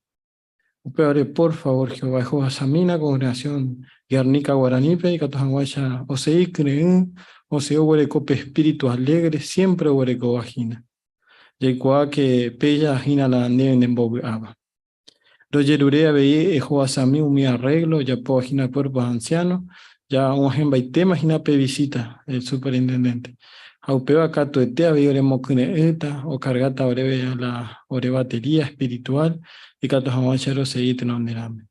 Upeore por favor Jehová, Jehová Samina, congregación Guernica Guaranipe y Catojanguacha, osei creen, oseo huerecope espíritu alegre, siempre huereco vagina. Yicua que pella agina la neven en bobeaba. Rogerurea veía Joasami un mi arreglo, ya puedo imaginar cuerpos ancianos, ya un ejemplo y tema imagina visita el superintendente. Aupeva cato etea veía oremos eta o cargata breve a la ore batería espiritual y cato jamachero se ite no nerame.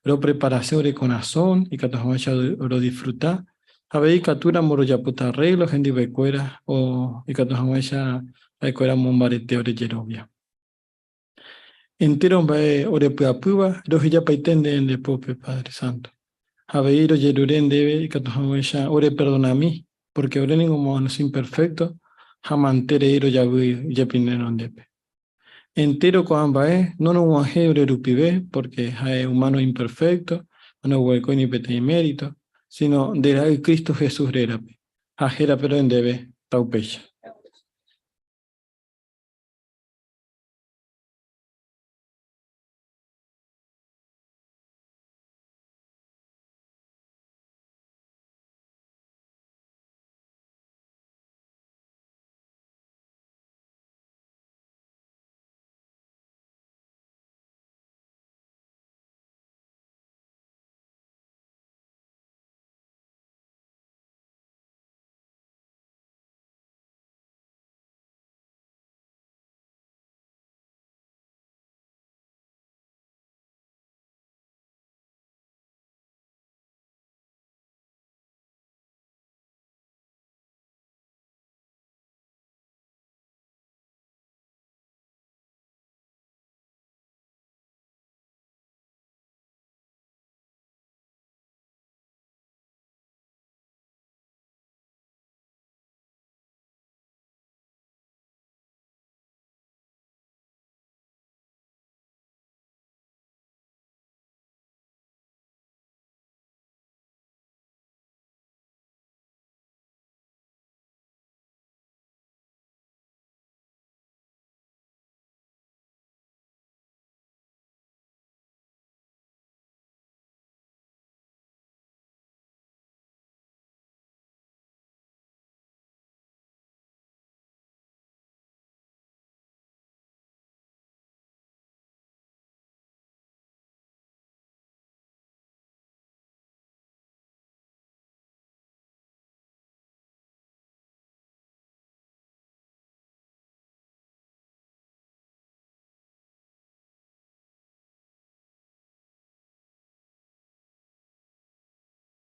Pero preparación ore corazón y cato jamachero oro disfrutar. Habéis catura moro ya puta arreglo, gente becuera o y cato jamachero becuera mombarete ore yerovia. Entero va ore puapuba, roji ya paitende en el pope Padre Santo. Javeiro yeruren debe y catojamuesha ore perdona a mí, porque ore ningún modo es imperfecto, jamantere iro ya vi ya pineron depe. Entero con ambae, no no guaje ore rupibe, porque es humano imperfecto, no hueco ni pete mérito, sino de Cristo Jesús rerape. Ajera pero en debe taupecha.